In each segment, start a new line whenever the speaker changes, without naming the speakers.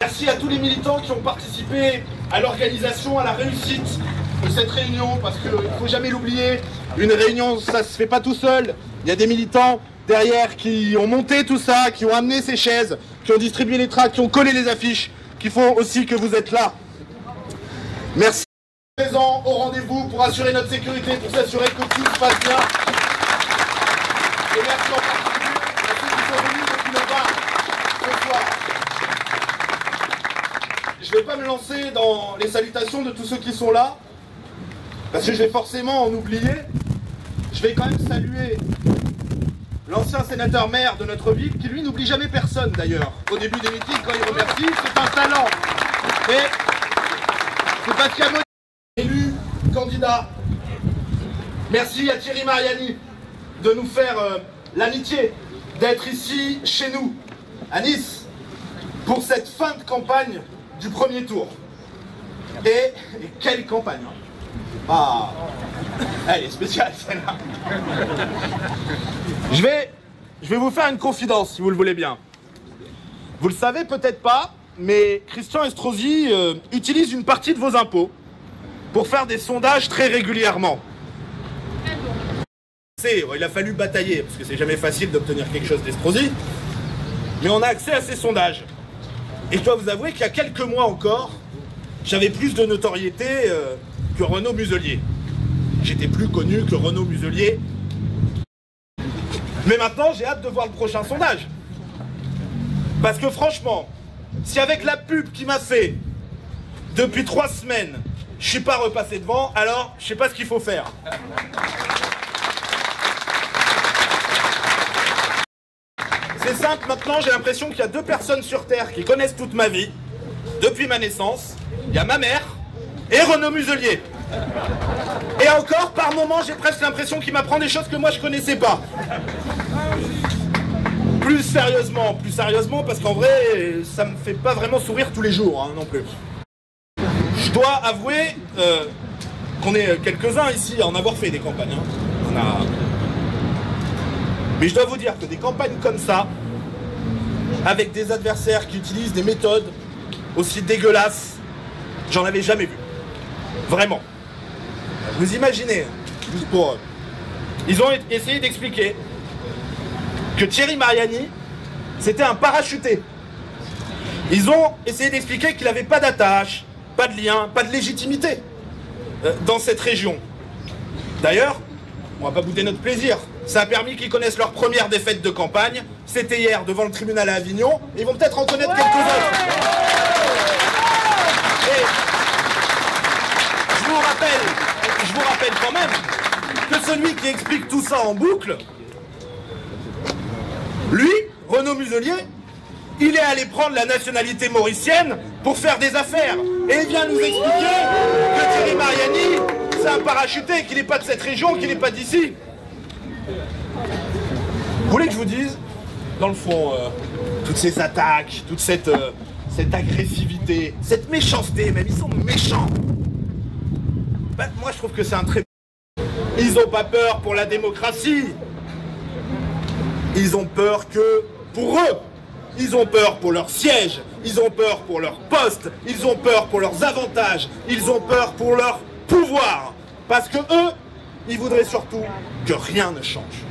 Merci à tous les militants qui ont participé à l'organisation, à la réussite de cette réunion, parce qu'il ne faut jamais l'oublier, une réunion, ça se fait pas tout seul. Il y a des militants derrière qui ont monté tout ça, qui ont amené ces chaises, qui ont distribué les tracts, qui ont collé les affiches, qui font aussi que vous êtes là. Merci. Présents au rendez-vous pour assurer notre sécurité, pour s'assurer que tout se passe bien. Et merci en particulier à ceux qui sont venus depuis le bar ce soir. Je ne vais pas me lancer dans les salutations de tous ceux qui sont là, parce que je vais forcément en oublier. Je vais quand même saluer l'ancien sénateur maire de notre ville, qui lui n'oublie jamais personne d'ailleurs. Au début des meetings, quand il remercie, c'est un talent. Et c'est Bastien Monnier, élu candidat. Merci à Thierry Mariani de nous faire l'amitié d'être ici chez nous, à Nice, pour cette fin de campagne du premier tour. Et quelle campagne! Ah, elle est spéciale celle-là. Je vais vous faire une confidence, si vous le voulez bien. Vous le savez peut-être pas, mais Christian Estrosi utilise une partie de vos impôts pour faire des sondages très régulièrement. Il a fallu batailler, parce que c'est jamais facile d'obtenir quelque chose d'Estrosi, mais on a accès à ces sondages. Et je dois vous avouer qu'il y a quelques mois encore, j'avais plus de notoriété que Renaud Muselier. J'étais plus connu que Renaud Muselier. Mais maintenant, j'ai hâte de voir le prochain sondage. Parce que franchement, si avec la pub qu'il m'a fait depuis 3 semaines, je suis pas repassé devant, alors je sais pas ce qu'il faut faire. C'est simple, maintenant j'ai l'impression qu'il y a 2 personnes sur Terre qui connaissent toute ma vie, depuis ma naissance. Il y a ma mère et Renaud Muselier. Et encore, par moments, j'ai presque l'impression qu'il m'apprend des choses que moi je connaissais pas. Plus sérieusement, parce qu'en vrai, ça me fait pas vraiment sourire tous les jours, hein, non plus. Je dois avouer qu'on est quelques-uns ici à en avoir fait des campagnes. Hein. Mais je dois vous dire que des campagnes comme ça, avec des adversaires qui utilisent des méthodes aussi dégueulasses, j'en avais jamais vu. Vraiment. Vous imaginez, juste pour... Ils ont essayé d'expliquer que Thierry Mariani, c'était un parachuté. Ils ont essayé d'expliquer qu'il n'avait pas d'attache, pas de lien, pas de légitimité dans cette région. D'ailleurs, on va pas bouder notre plaisir. Ça a permis qu'ils connaissent leur première défaite de campagne. C'était hier devant le tribunal à Avignon. Ils vont peut-être en connaître quelques autres. Et je vous rappelle quand même que celui qui explique tout ça en boucle, lui, Renaud Muselier, il est allé prendre la nationalité mauricienne pour faire des affaires. Et il vient nous expliquer que Thierry Mariani, c'est un parachuté, qu'il n'est pas de cette région, qu'il n'est pas d'ici. Vous voulez que je vous dise, dans le fond, toutes ces attaques, toute cette agressivité, cette méchanceté, même ils sont méchants. Ben, moi je trouve que c'est un très... Ils n'ont pas peur pour la démocratie. Ils ont peur que pour eux. Ils ont peur pour leur siège. Ils ont peur pour leur poste. Ils ont peur pour leurs avantages. Ils ont peur pour leur pouvoir. Parce que eux, ils voudraient surtout que rien ne change.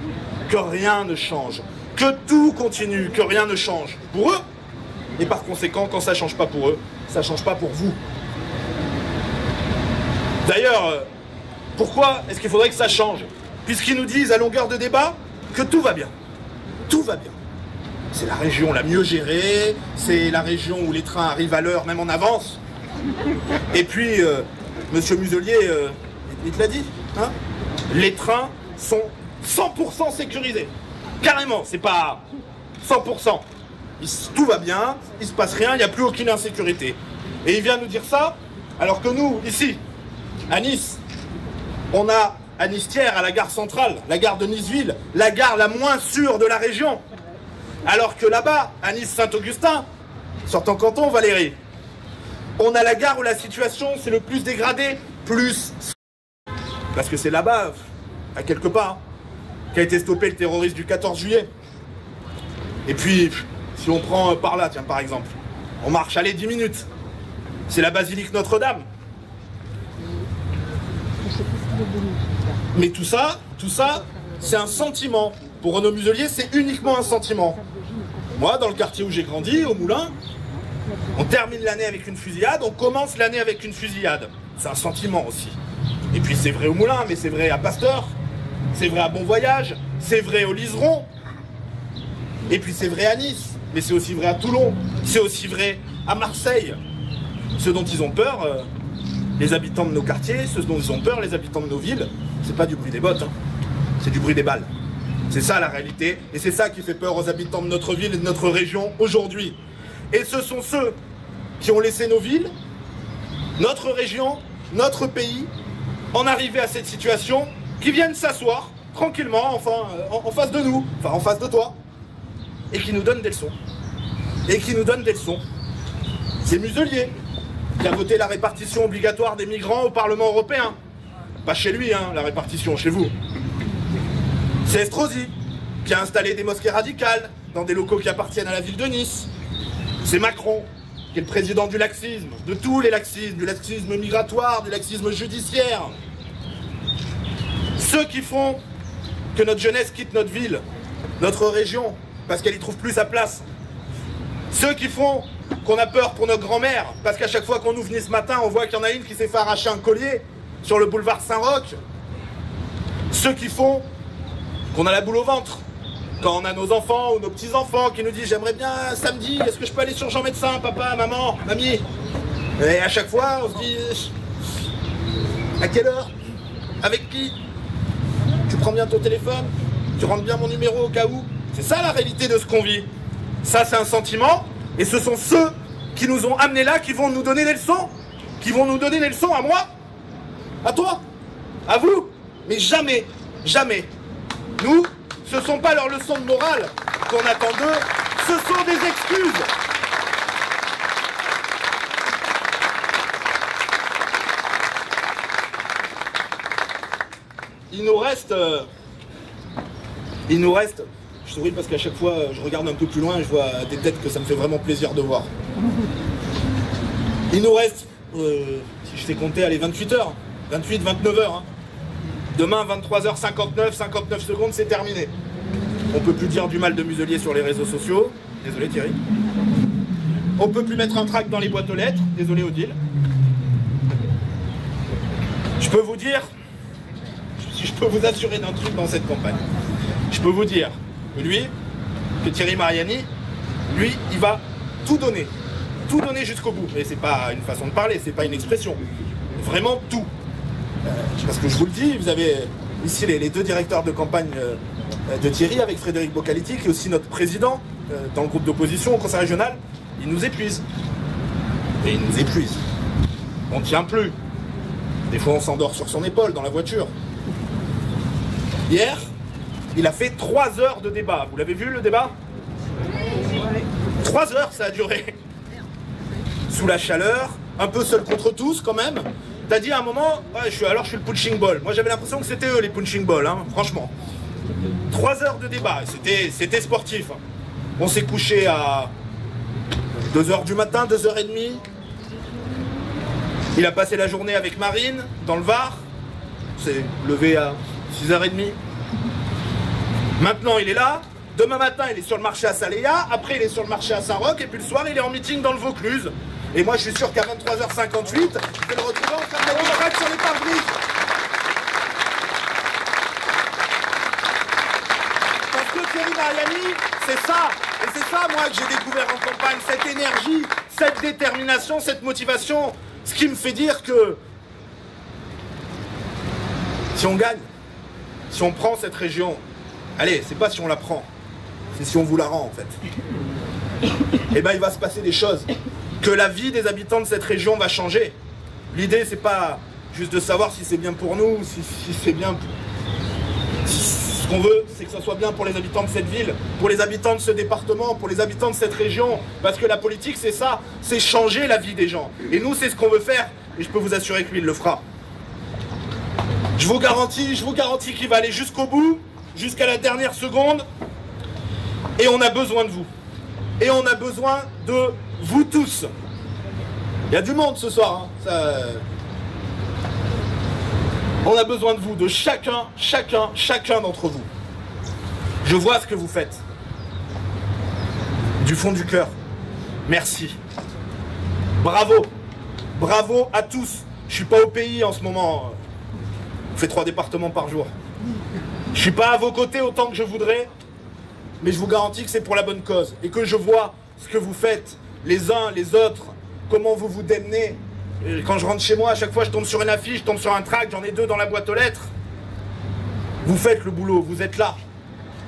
Que rien ne change. Que tout continue. Que rien ne change. Pour eux. Et par conséquent, quand ça ne change pas pour eux, ça ne change pas pour vous. D'ailleurs, pourquoi est-ce qu'il faudrait que ça change? Puisqu'ils nous disent à longueur de débat que tout va bien. Tout va bien. C'est la région la mieux gérée, c'est la région où les trains arrivent à l'heure, même en avance. Et puis, monsieur Muselier, il te l'a dit, hein? Les trains sont 100% sécurisés. Carrément, c'est pas 100%. Tout va bien, il se passe rien, il n'y a plus aucune insécurité. Et il vient nous dire ça, alors que nous, ici, à Nice, on a à Nice-Thiers, à la gare centrale, la gare de Niceville, la gare la moins sûre de la région. Alors que là-bas, à Nice-Saint-Augustin, sortant canton, Valérie, on a la gare où la situation c'est le plus dégradé, plus... Parce que c'est là-bas, à quelque part, qu'a été stoppé le terroriste du 14 juillet. Et puis, si on prend par là, tiens, par exemple, On marche, allez, 10 minutes. C'est la basilique Notre-Dame. Mais tout ça, c'est un sentiment. Pour Renaud Muselier, c'est uniquement un sentiment. Moi, dans le quartier où j'ai grandi, au Moulin, on termine l'année avec une fusillade, on commence l'année avec une fusillade. C'est un sentiment aussi. Et puis c'est vrai au Moulin, mais c'est vrai à Pasteur, c'est vrai à Bon Voyage, c'est vrai au Liseron, et puis c'est vrai à Nice, mais c'est aussi vrai à Toulon, c'est aussi vrai à Marseille. Ce dont ils ont peur, les habitants de nos quartiers, ce dont ils ont peur, les habitants de nos villes, c'est pas du bruit des bottes, hein. C'est du bruit des balles. C'est ça la réalité, et c'est ça qui fait peur aux habitants de notre ville et de notre région aujourd'hui. Et ce sont ceux qui ont laissé nos villes, notre région, notre pays, en arriver à cette situation, qui viennent s'asseoir tranquillement, enfin, en face de nous, enfin en face de toi, et qui nous donnent des leçons. Et qui nous donnent des leçons. C'est Muselier qui a voté la répartition obligatoire des migrants au Parlement européen. Pas chez lui, hein, la répartition, chez vous. C'est Estrosi qui a installé des mosquées radicales dans des locaux qui appartiennent à la ville de Nice. C'est Macron qui est le président du laxisme, de tous les laxismes, du laxisme migratoire, du laxisme judiciaire. Ceux qui font que notre jeunesse quitte notre ville, notre région, parce qu'elle y trouve plus sa place. Ceux qui font qu'on a peur pour notre grand-mère, parce qu'à chaque fois qu'on nous venait ce matin, on voit qu'il y en a une qui s'est fait arracher un collier sur le boulevard Saint-Roch. Ceux qui font qu'on a la boule au ventre quand on a nos enfants ou nos petits-enfants qui nous disent « J'aimerais bien samedi, est-ce que je peux aller sur Jean Médecin, papa, maman, mamie ?» Et à chaque fois, on se dit « À quelle heure? Avec qui? Tu prends bien ton téléphone? Tu rentres bien mon numéro au cas où ?» C'est ça la réalité de ce qu'on vit. Ça, c'est un sentiment, et ce sont ceux qui nous ont amenés là, qui vont nous donner des leçons, qui vont nous donner des leçons à moi, à toi, à vous. Mais jamais, jamais, nous, ce ne sont pas leurs leçons de morale qu'on attend d'eux, ce sont des excuses. Il nous reste, je souris parce qu'à chaque fois je regarde un peu plus loin et je vois des têtes que ça me fait vraiment plaisir de voir. Il nous reste, si je fais compter, allez, 28 heures, 28, 29 heures. Hein. Demain, 23h59, 59 secondes, c'est terminé. On peut plus dire du mal de Muselier sur les réseaux sociaux. Désolé Thierry. On peut plus mettre un tract dans les boîtes aux lettres. Désolé Odile. Je peux vous dire, si je peux vous assurer d'un truc dans cette campagne, je peux vous dire que lui, que Thierry Mariani, lui, il va tout donner jusqu'au bout. Mais c'est pas une façon de parler, c'est pas une expression. Vraiment tout. Parce que je vous le dis, vous avez ici les deux directeurs de campagne de Thierry avec Frédéric Bocaletti, qui est aussi notre président dans le groupe d'opposition au Conseil régional. Il nous épuise. Et il nous épuise. On ne tient plus. Des fois, on s'endort sur son épaule dans la voiture. Hier, il a fait 3 heures de débat. Vous l'avez vu, le débat? 3 heures, ça a duré. Sous la chaleur, un peu seul contre tous, quand même. T'as dit à un moment, ouais, je suis le punching ball. Moi, j'avais l'impression que c'était eux, les punching balls, hein, franchement. 3 heures de débat, c'était sportif. On s'est couché à 2h du matin, 2h30. Il a passé la journée avec Marine, dans le Var. C'est levé à 6h30. Maintenant, il est là. Demain matin, il est sur le marché à Saléa. Après, il est sur le marché à Saint-Roch. Et puis le soir, il est en meeting dans le Vaucluse. Et moi, je suis sûr qu'à 23h58, je vais le retrouver en train de la sur les pare-brises. Parce que Thierry Mariani, c'est ça. Et c'est ça, moi, que j'ai découvert en campagne. Cette énergie, cette détermination, cette motivation. Ce qui me fait dire que si on gagne, si on prend cette région, allez, c'est pas si on la prend, c'est si on vous la rend, en fait. Et ben, il va se passer des choses. Que la vie des habitants de cette région va changer. L'idée, c'est pas juste de savoir si c'est bien pour nous, si c'est bien... Ce qu'on veut, c'est que ça soit bien pour les habitants de cette ville, pour les habitants de ce département, pour les habitants de cette région. Parce que la politique, c'est ça, c'est changer la vie des gens. Et nous, c'est ce qu'on veut faire, et je peux vous assurer que lui, il le fera. Je vous garantis qu'il va aller jusqu'au bout, jusqu'à la dernière seconde, et on a besoin de vous. Et on a besoin de vous tous. Il y a du monde ce soir. Hein. On a besoin de vous, de chacun d'entre vous. Je vois ce que vous faites. Du fond du cœur. Merci. Bravo. Bravo à tous. Je suis pas au pays en ce moment. On fait 3 départements par jour. Je suis pas à vos côtés autant que je voudrais, mais je vous garantis que c'est pour la bonne cause. Et que je vois ce que vous faites, les uns, les autres, comment vous vous démenez. Et quand je rentre chez moi, à chaque fois je tombe sur une affiche, je tombe sur un tract, j'en ai 2 dans la boîte aux lettres. Vous faites le boulot, vous êtes là.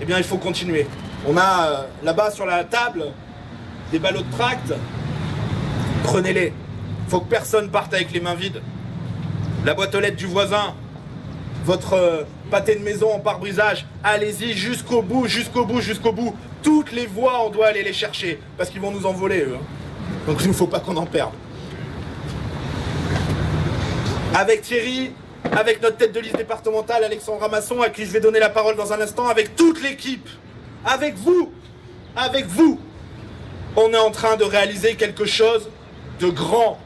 Eh bien il faut continuer. On a là-bas sur la table des ballots de tract. Prenez-les. Faut que personne parte avec les mains vides. La boîte aux lettres du voisin, votre pâté de maison en pare-brisage, allez-y jusqu'au bout, jusqu'au bout, jusqu'au bout. Toutes les voies, on doit aller les chercher, parce qu'ils vont nous en voler, eux. Donc il ne faut pas qu'on en perde. Avec Thierry, avec notre tête de liste départementale, Alexandre Ramasson, à qui je vais donner la parole dans un instant, avec toute l'équipe, avec vous, on est en train de réaliser quelque chose de grand.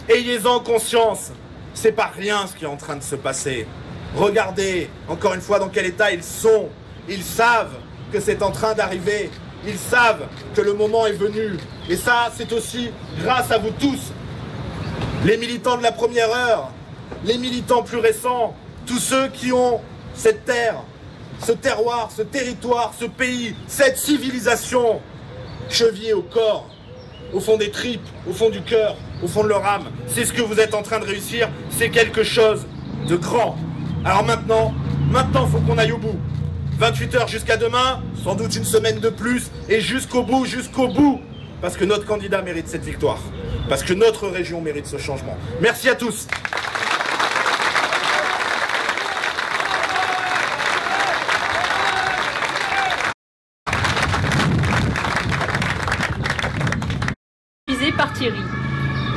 Ayez-en conscience, c'est pas rien ce qui est en train de se passer. Regardez, encore une fois, dans quel état ils sont. Ils savent que c'est en train d'arriver. Ils savent que le moment est venu. Et ça, c'est aussi grâce à vous tous. Les militants de la première heure, les militants plus récents, tous ceux qui ont cette terre, ce terroir, ce territoire, ce pays, cette civilisation chevillée au corps, au fond des tripes, au fond du cœur, au fond de leur âme. C'est ce que vous êtes en train de réussir. C'est quelque chose de grand. Alors maintenant, il faut qu'on aille au bout. 28 heures jusqu'à demain, sans doute une semaine de plus, et jusqu'au bout, parce que notre candidat mérite cette victoire, parce que notre région mérite ce changement. Merci à tous.
Par Thierry.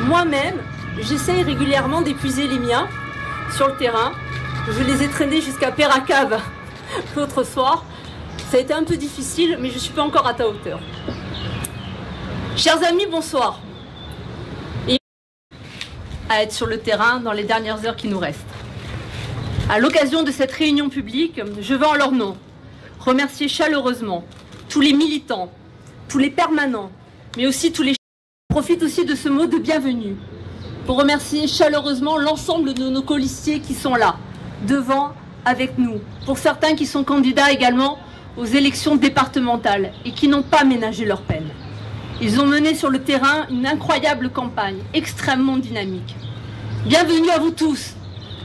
Moi-même, j'essaye régulièrement d'épuiser les miens sur le terrain. Je les ai traînés jusqu'à Perracave l'autre soir. Ça a été un peu difficile, mais je ne suis pas encore à ta hauteur. Chers amis, bonsoir. Et à être sur le terrain dans les dernières heures qui nous restent. À l'occasion de cette réunion publique, je veux en leur nom remercier chaleureusement tous les militants, tous les permanents, mais aussi tous les... Je profite aussi de ce mot de bienvenue pour remercier chaleureusement l'ensemble de nos colistiers qui sont là, devant, avec nous. Pour certains qui sont candidats également aux élections départementales et qui n'ont pas ménagé leur peine. Ils ont mené sur le terrain une incroyable campagne, extrêmement dynamique. Bienvenue à vous tous,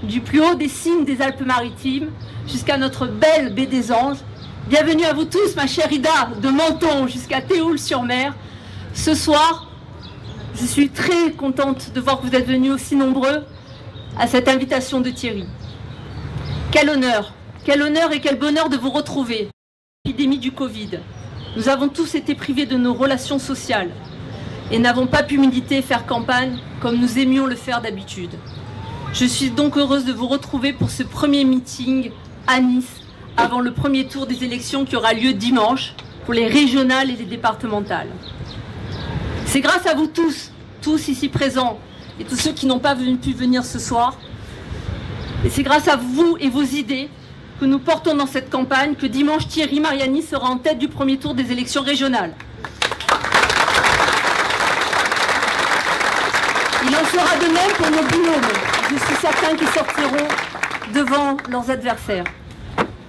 du plus haut des cimes des Alpes-Maritimes jusqu'à notre belle baie des Anges. Bienvenue à vous tous, ma chère Ida, de Menton jusqu'à Théoul-sur-Mer. Ce soir, je suis très contente de voir que vous êtes venus aussi nombreux à cette invitation de Thierry. Quel honneur et quel bonheur de vous retrouver. L'épidémie du Covid. Nous avons tous été privés de nos relations sociales et n'avons pas pu militer et faire campagne comme nous aimions le faire d'habitude. Je suis donc heureuse de vous retrouver pour ce premier meeting à Nice avant le premier tour des élections qui aura lieu dimanche pour les régionales et les départementales. C'est grâce à vous tous ici présents, et tous ceux qui n'ont pas pu venir ce soir, et c'est grâce à vous et vos idées que nous portons dans cette campagne que dimanche Thierry Mariani sera en tête du premier tour des élections régionales. Il en sera de même pour nos binômes. Je suis certain qu'ils sortiront devant leurs adversaires.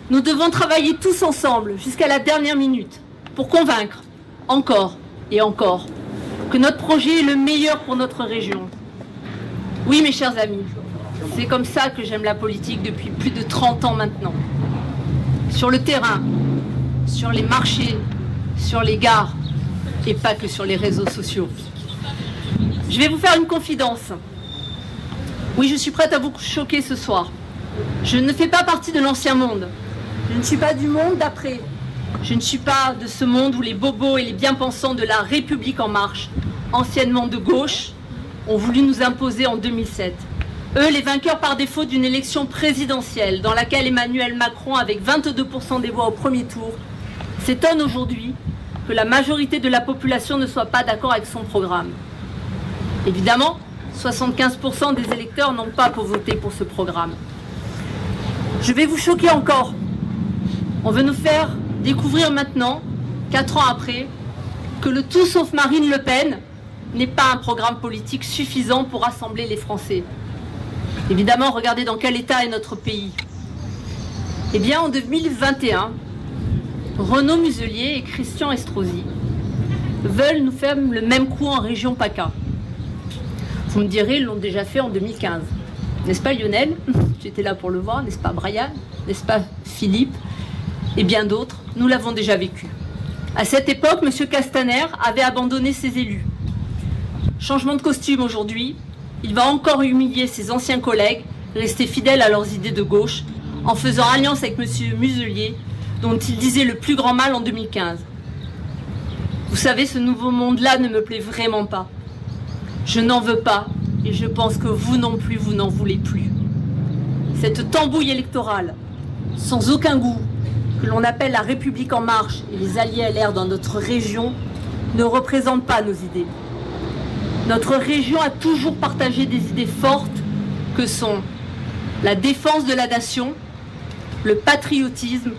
Nous devons travailler tous ensemble jusqu'à la dernière minute pour convaincre, encore et encore, que notre projet est le meilleur pour notre région. Oui, mes chers amis, c'est comme ça que j'aime la politique depuis plus de 30 ans maintenant. Sur le terrain, sur les marchés, sur les gares, et pas que sur les réseaux sociaux. Je vais vous faire une confidence. Oui, je suis prête à vous choquer ce soir. Je ne fais pas partie de l'ancien monde. Je ne suis pas du monde d'après. Je ne suis pas de ce monde où les bobos et les bien-pensants de la République en marche, anciennement de gauche, ont voulu nous imposer en 2007. Eux, les vainqueurs par défaut d'une élection présidentielle dans laquelle Emmanuel Macron, avec 22% des voix au premier tour, s'étonne aujourd'hui que la majorité de la population ne soit pas d'accord avec son programme. Évidemment, 75% des électeurs n'ont pas voté pour ce programme. Je vais vous choquer encore. On veut nous faire découvrir maintenant, 4 ans après, que le tout sauf Marine Le Pen n'est pas un programme politique suffisant pour rassembler les Français. Évidemment, regardez dans quel état est notre pays. Eh bien, en 2021, Renaud Muselier et Christian Estrosi veulent nous faire le même coup en région PACA. Vous me direz, ils l'ont déjà fait en 2015. N'est-ce pas Lionel? J'étais là pour le voir. N'est-ce pas Brian? N'est-ce pas Philippe? Et bien d'autres, nous l'avons déjà vécu. À cette époque, M. Castaner avait abandonné ses élus. Changement de costume aujourd'hui, il va encore humilier ses anciens collègues, restés fidèles à leurs idées de gauche, en faisant alliance avec M. Muselier, dont il disait le plus grand mal en 2015. Vous savez, ce nouveau monde-là ne me plaît vraiment pas. Je n'en veux pas, et je pense que vous non plus, vous n'en voulez plus. Cette tambouille électorale, sans aucun goût, que l'on appelle la République en marche et les alliés LR dans notre région, ne représente pas nos idées. Notre région a toujours partagé des idées fortes que sont la défense de la nation, le patriotisme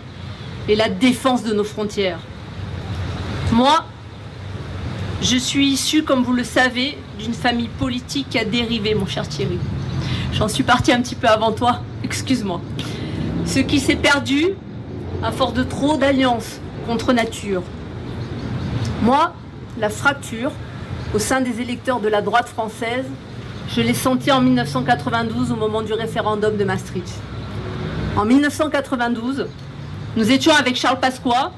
et la défense de nos frontières. Moi, je suis issue, comme vous le savez, d'une famille politique qui a dérivé, mon cher Thierry. J'en suis partie un petit peu avant toi, excuse-moi. Ce qui s'est perdu à force de trop d'alliances contre nature. Moi, la fracture au sein des électeurs de la droite française, je l'ai sentie en 1992 au moment du référendum de Maastricht. En 1992, nous étions avec Charles Pasqua,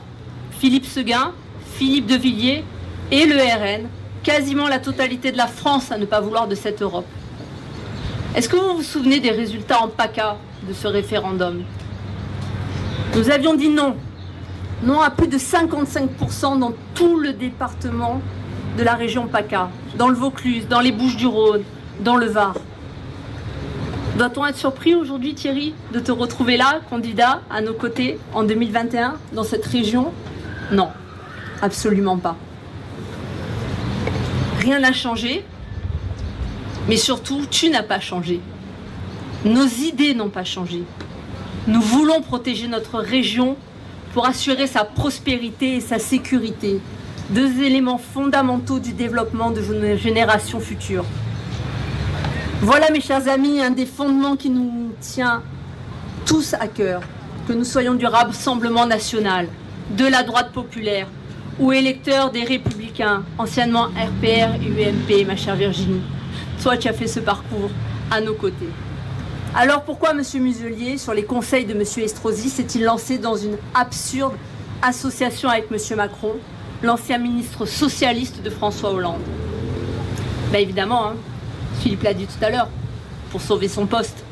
Philippe Seguin, Philippe de Villiers et le RN, quasiment la totalité de la France à ne pas vouloir de cette Europe. Est-ce que vous vous souvenez des résultats en PACA de ce référendum? Nous avions dit non. Non à plus de 55% dans tout le département de la région PACA, dans le Vaucluse, dans les Bouches-du-Rhône, dans le Var. Doit-on être surpris aujourd'hui, Thierry, de te retrouver là, candidat à nos côtés en 2021, dans cette région? Non, absolument pas. Rien n'a changé, mais surtout, tu n'as pas changé. Nos idées n'ont pas changé. Nous voulons protéger notre région pour assurer sa prospérité et sa sécurité, deux éléments fondamentaux du développement de nos générations futures. Voilà, mes chers amis, un des fondements qui nous tient tous à cœur, que nous soyons du Rassemblement national, de la droite populaire ou électeurs des Républicains, anciennement RPR et UMP, ma chère Virginie. Toi, tu as fait ce parcours à nos côtés. Alors pourquoi M. Muselier, sur les conseils de M. Estrosi, s'est-il lancé dans une absurde association avec M. Macron, l'ancien ministre socialiste de François Hollande? Ben évidemment, hein, Philippe l'a dit tout à l'heure, pour sauver son poste.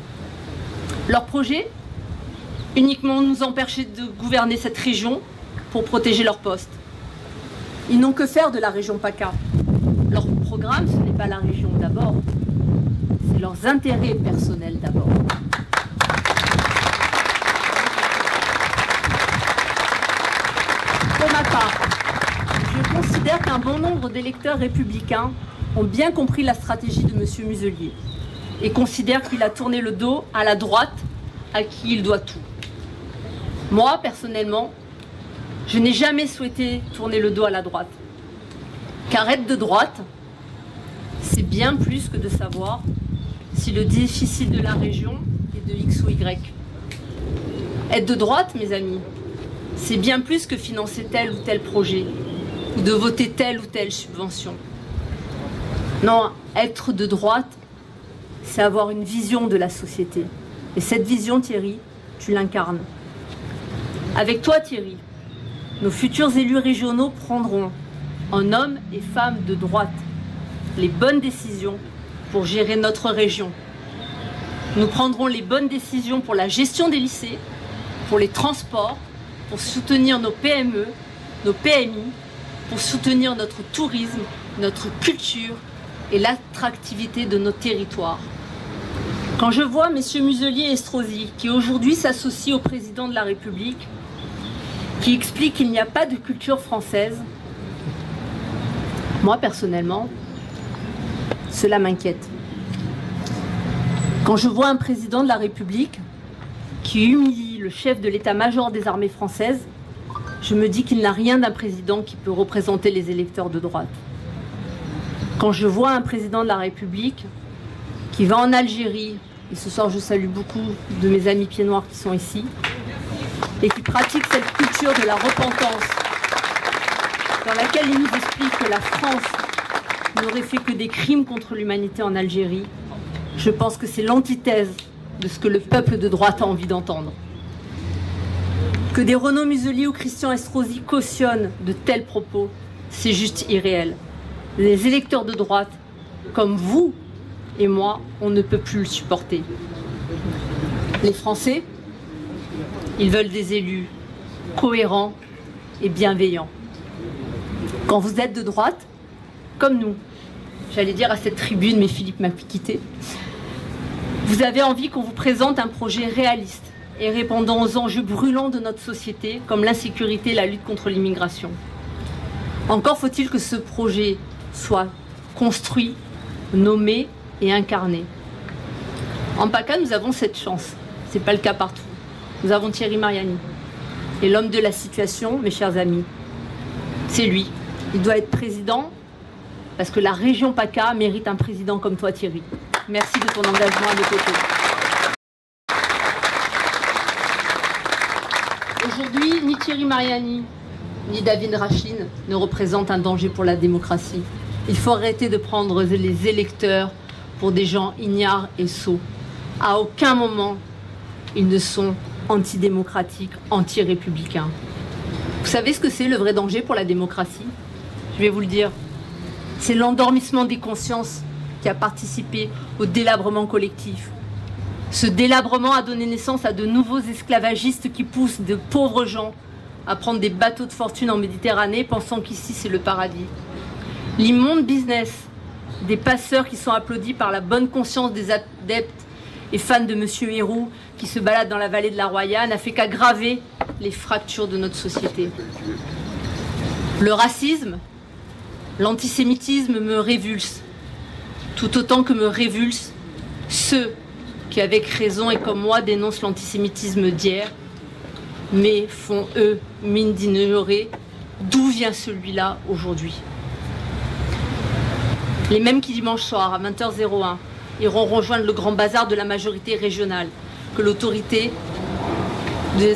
Leur projet? Uniquement nous empêcher de gouverner cette région pour protéger leur poste. Ils n'ont que faire de la région PACA. Leur programme, ce n'est pas la région d'abord, c'est leurs intérêts personnels d'abord. Pour ma part, je considère qu'un bon nombre d'électeurs républicains ont bien compris la stratégie de M. Muselier et considèrent qu'il a tourné le dos à la droite à qui il doit tout. Moi, personnellement, je n'ai jamais souhaité tourner le dos à la droite. Car être de droite, c'est bien plus que de savoir si le déficit de la région est de X ou Y. Être de droite, mes amis, c'est bien plus que financer tel ou tel projet ou de voter telle ou telle subvention. Non, être de droite, c'est avoir une vision de la société. Et cette vision, Thierry, tu l'incarnes. Avec toi, Thierry, nos futurs élus régionaux prendront, en hommes et femmes de droite, les bonnes décisions pour gérer notre région. Nous prendrons les bonnes décisions pour la gestion des lycées, pour les transports, pour soutenir nos PME, nos PMI, pour soutenir notre tourisme, notre culture et l'attractivité de nos territoires. Quand je vois messieurs Muselier et Estrosi, qui aujourd'hui s'associent au président de la République, qui expliquent qu'il n'y a pas de culture française, Moi, personnellement, cela m'inquiète. Quand je vois un président de la République qui humilie le chef de l'état-major des armées françaises, je me dis qu'il n'a rien d'un président qui peut représenter les électeurs de droite. Quand je vois un président de la République qui va en Algérie, et ce soir je salue beaucoup de mes amis pieds noirs qui sont ici, et qui pratique cette culture de la repentance, dans laquelle il nous explique que la France n'aurait fait que des crimes contre l'humanité en Algérie, je pense que c'est l'antithèse de ce que le peuple de droite a envie d'entendre. Que des Renaud Muselier ou Christian Estrosi cautionnent de tels propos, c'est juste irréel. Les électeurs de droite, comme vous et moi, on ne peut plus le supporter. Les Français, ils veulent des élus cohérents et bienveillants. Quand vous êtes de droite, comme nous, j'allais dire à cette tribune, mais Philippe m'a quitté, vous avez envie qu'on vous présente un projet réaliste et répondant aux enjeux brûlants de notre société, comme l'insécurité et la lutte contre l'immigration. Encore faut-il que ce projet soit construit, nommé et incarné. En PACA, nous avons cette chance. Ce n'est pas le cas partout. Nous avons Thierry Mariani. Et l'homme de la situation, mes chers amis, c'est lui. Il doit être président parce que la région PACA mérite un président comme toi, Thierry. Merci de ton engagement à nos côtés. Aujourd'hui, ni Thierry Mariani, ni David Rachin ne représentent un danger pour la démocratie. Il faut arrêter de prendre les électeurs pour des gens ignares et sots. À aucun moment, ils ne sont antidémocratiques, anti-républicains. Vous savez ce que c'est le vrai danger pour la démocratie? Je vais vous le dire. C'est l'endormissement des consciences qui a participé au délabrement collectif. Ce délabrement a donné naissance à de nouveaux esclavagistes qui poussent de pauvres gens à prendre des bateaux de fortune en Méditerranée, pensant qu'ici c'est le paradis. L'immonde business des passeurs qui sont applaudis par la bonne conscience des adeptes et fans de Monsieur Héroux qui se baladent dans la vallée de la Roya n'a fait qu'aggraver les fractures de notre société. Le racisme, l'antisémitisme me révulse, tout autant que me révulsent ceux qui, avec raison et comme moi, dénoncent l'antisémitisme d'hier, mais font, eux, mine d'ignorer d'où vient celui-là aujourd'hui. Les mêmes qui, dimanche soir, à 20h01, iront rejoindre le grand bazar de la majorité régionale, que l'autorité,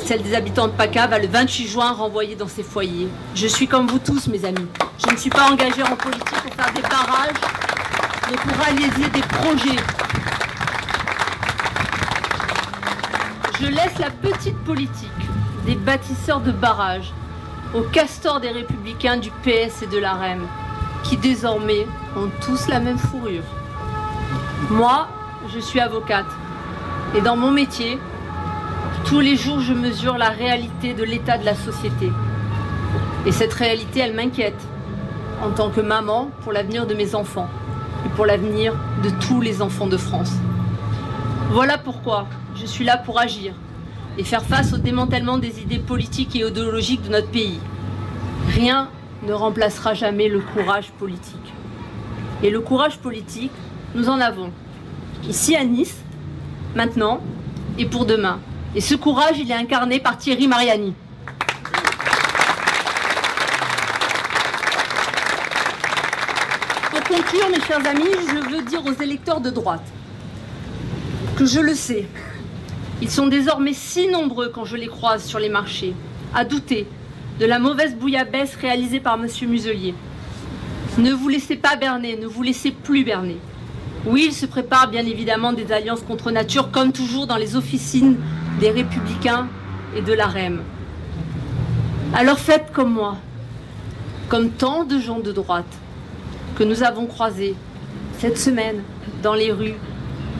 celle des habitants de PACA, va le 28 juin renvoyer dans ses foyers. Je suis comme vous tous, mes amis. Je ne suis pas engagée en politique pour faire des barrages, mais pour réaliser des projets. Je laisse la petite politique des bâtisseurs de barrages aux castors des Républicains, du PS et de la REM, qui désormais ont tous la même fourrure. Moi, je suis avocate, et dans mon métier, tous les jours je mesure la réalité de l'état de la société. Et cette réalité, elle m'inquiète, en tant que maman, pour l'avenir de mes enfants, et pour l'avenir de tous les enfants de France. Voilà pourquoi je suis là pour agir, et faire face au démantèlement des idées politiques et idéologiques de notre pays. Rien ne remplacera jamais le courage politique. Et le courage politique, nous en avons. Ici à Nice, maintenant et pour demain. Et ce courage, il est incarné par Thierry Mariani. Pour conclure, mes chers amis, je veux dire aux électeurs de droite que je le sais, ils sont désormais si nombreux quand je les croise sur les marchés, à douter de la mauvaise bouillabaisse réalisée par M. Muselier. Ne vous laissez pas berner, ne vous laissez plus berner. Oui, il se prépare bien évidemment des alliances contre nature, comme toujours dans les officines des Républicains et de la REM. Alors faites comme moi, comme tant de gens de droite que nous avons croisés cette semaine dans les rues,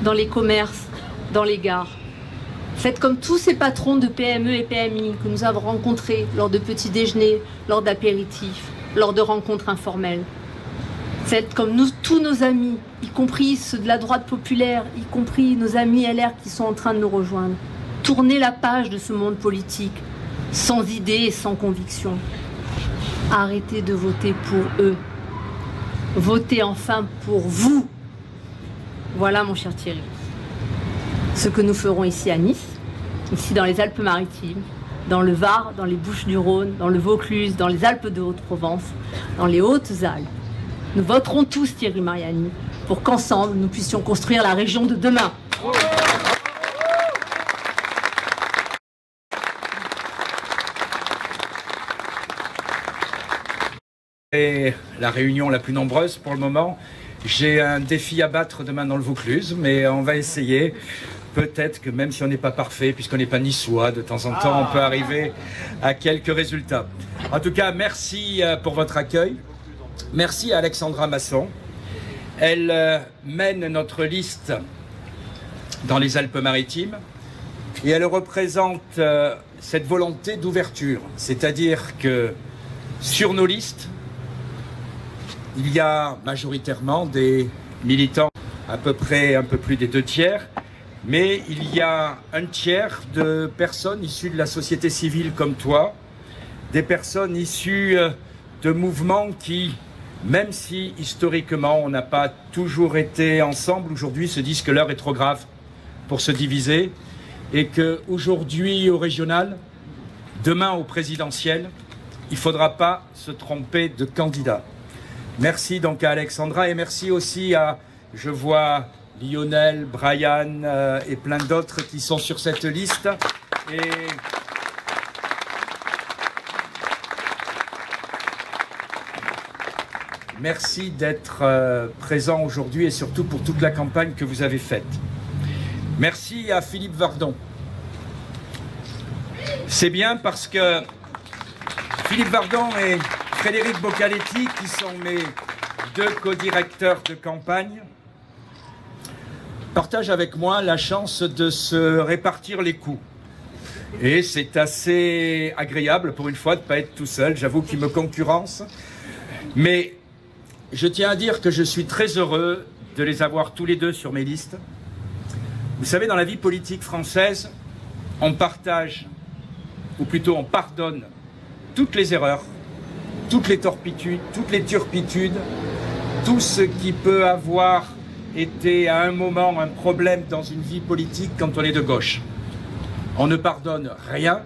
dans les commerces, dans les gares. Faites comme tous ces patrons de PME et PMI que nous avons rencontrés lors de petits déjeuners, lors d'apéritifs, lors de rencontres informelles. Faites comme nous, tous nos amis, y compris ceux de la droite populaire, y compris nos amis LR qui sont en train de nous rejoindre. Tournez la page de ce monde politique, sans idées et sans conviction. Arrêtez de voter pour eux. Votez enfin pour vous. Voilà, mon cher Thierry, ce que nous ferons ici à Nice, ici dans les Alpes-Maritimes, dans le Var, dans les Bouches-du-Rhône, dans le Vaucluse, dans les Alpes de Haute-Provence, dans les Hautes-Alpes. Nous voterons tous Thierry Mariani pour qu'ensemble nous puissions construire la région de demain.
Et la réunion la plus nombreuse pour le moment. J'ai un défi à battre demain dans le Vaucluse, mais on va essayer. Peut-être que même si on n'est pas parfait, puisqu'on n'est pas niçois, de temps en temps, on peut arriver à quelques résultats. En tout cas, merci pour votre accueil. Merci à Alexandra Masson. Elle mène notre liste dans les Alpes-Maritimes et elle représente cette volonté d'ouverture. C'est-à-dire que sur nos listes, il y a majoritairement des militants, à peu près un peu plus des 2/3, mais il y a un tiers de personnes issues de la société civile comme toi, des personnes issues de mouvements qui, même si historiquement on n'a pas toujours été ensemble, aujourd'hui se disent que l'heure est trop grave pour se diviser et qu'aujourd'hui au régional, demain au présidentiel, il ne faudra pas se tromper de candidat. Merci donc à Alexandra et merci aussi à, je vois Lionel, Brian et plein d'autres qui sont sur cette liste. Et merci d'être présent aujourd'hui et surtout pour toute la campagne que vous avez faite. Merci à Philippe Vardon. C'est bien parce que Philippe Vardon et Frédéric Boccaletti, qui sont mes 2 co-directeurs de campagne, partagent avec moi la chance de se répartir les coups. Et c'est assez agréable pour une fois de ne pas être tout seul. J'avoue qu'ils me concurrencent. Mais je tiens à dire que je suis très heureux de les avoir tous les 2 sur mes listes. Vous savez, dans la vie politique française, on partage, ou plutôt on pardonne, toutes les erreurs, toutes les torpitudes, toutes les turpitudes, tout ce qui peut avoir été à un moment un problème dans une vie politique quand on est de gauche. On ne pardonne rien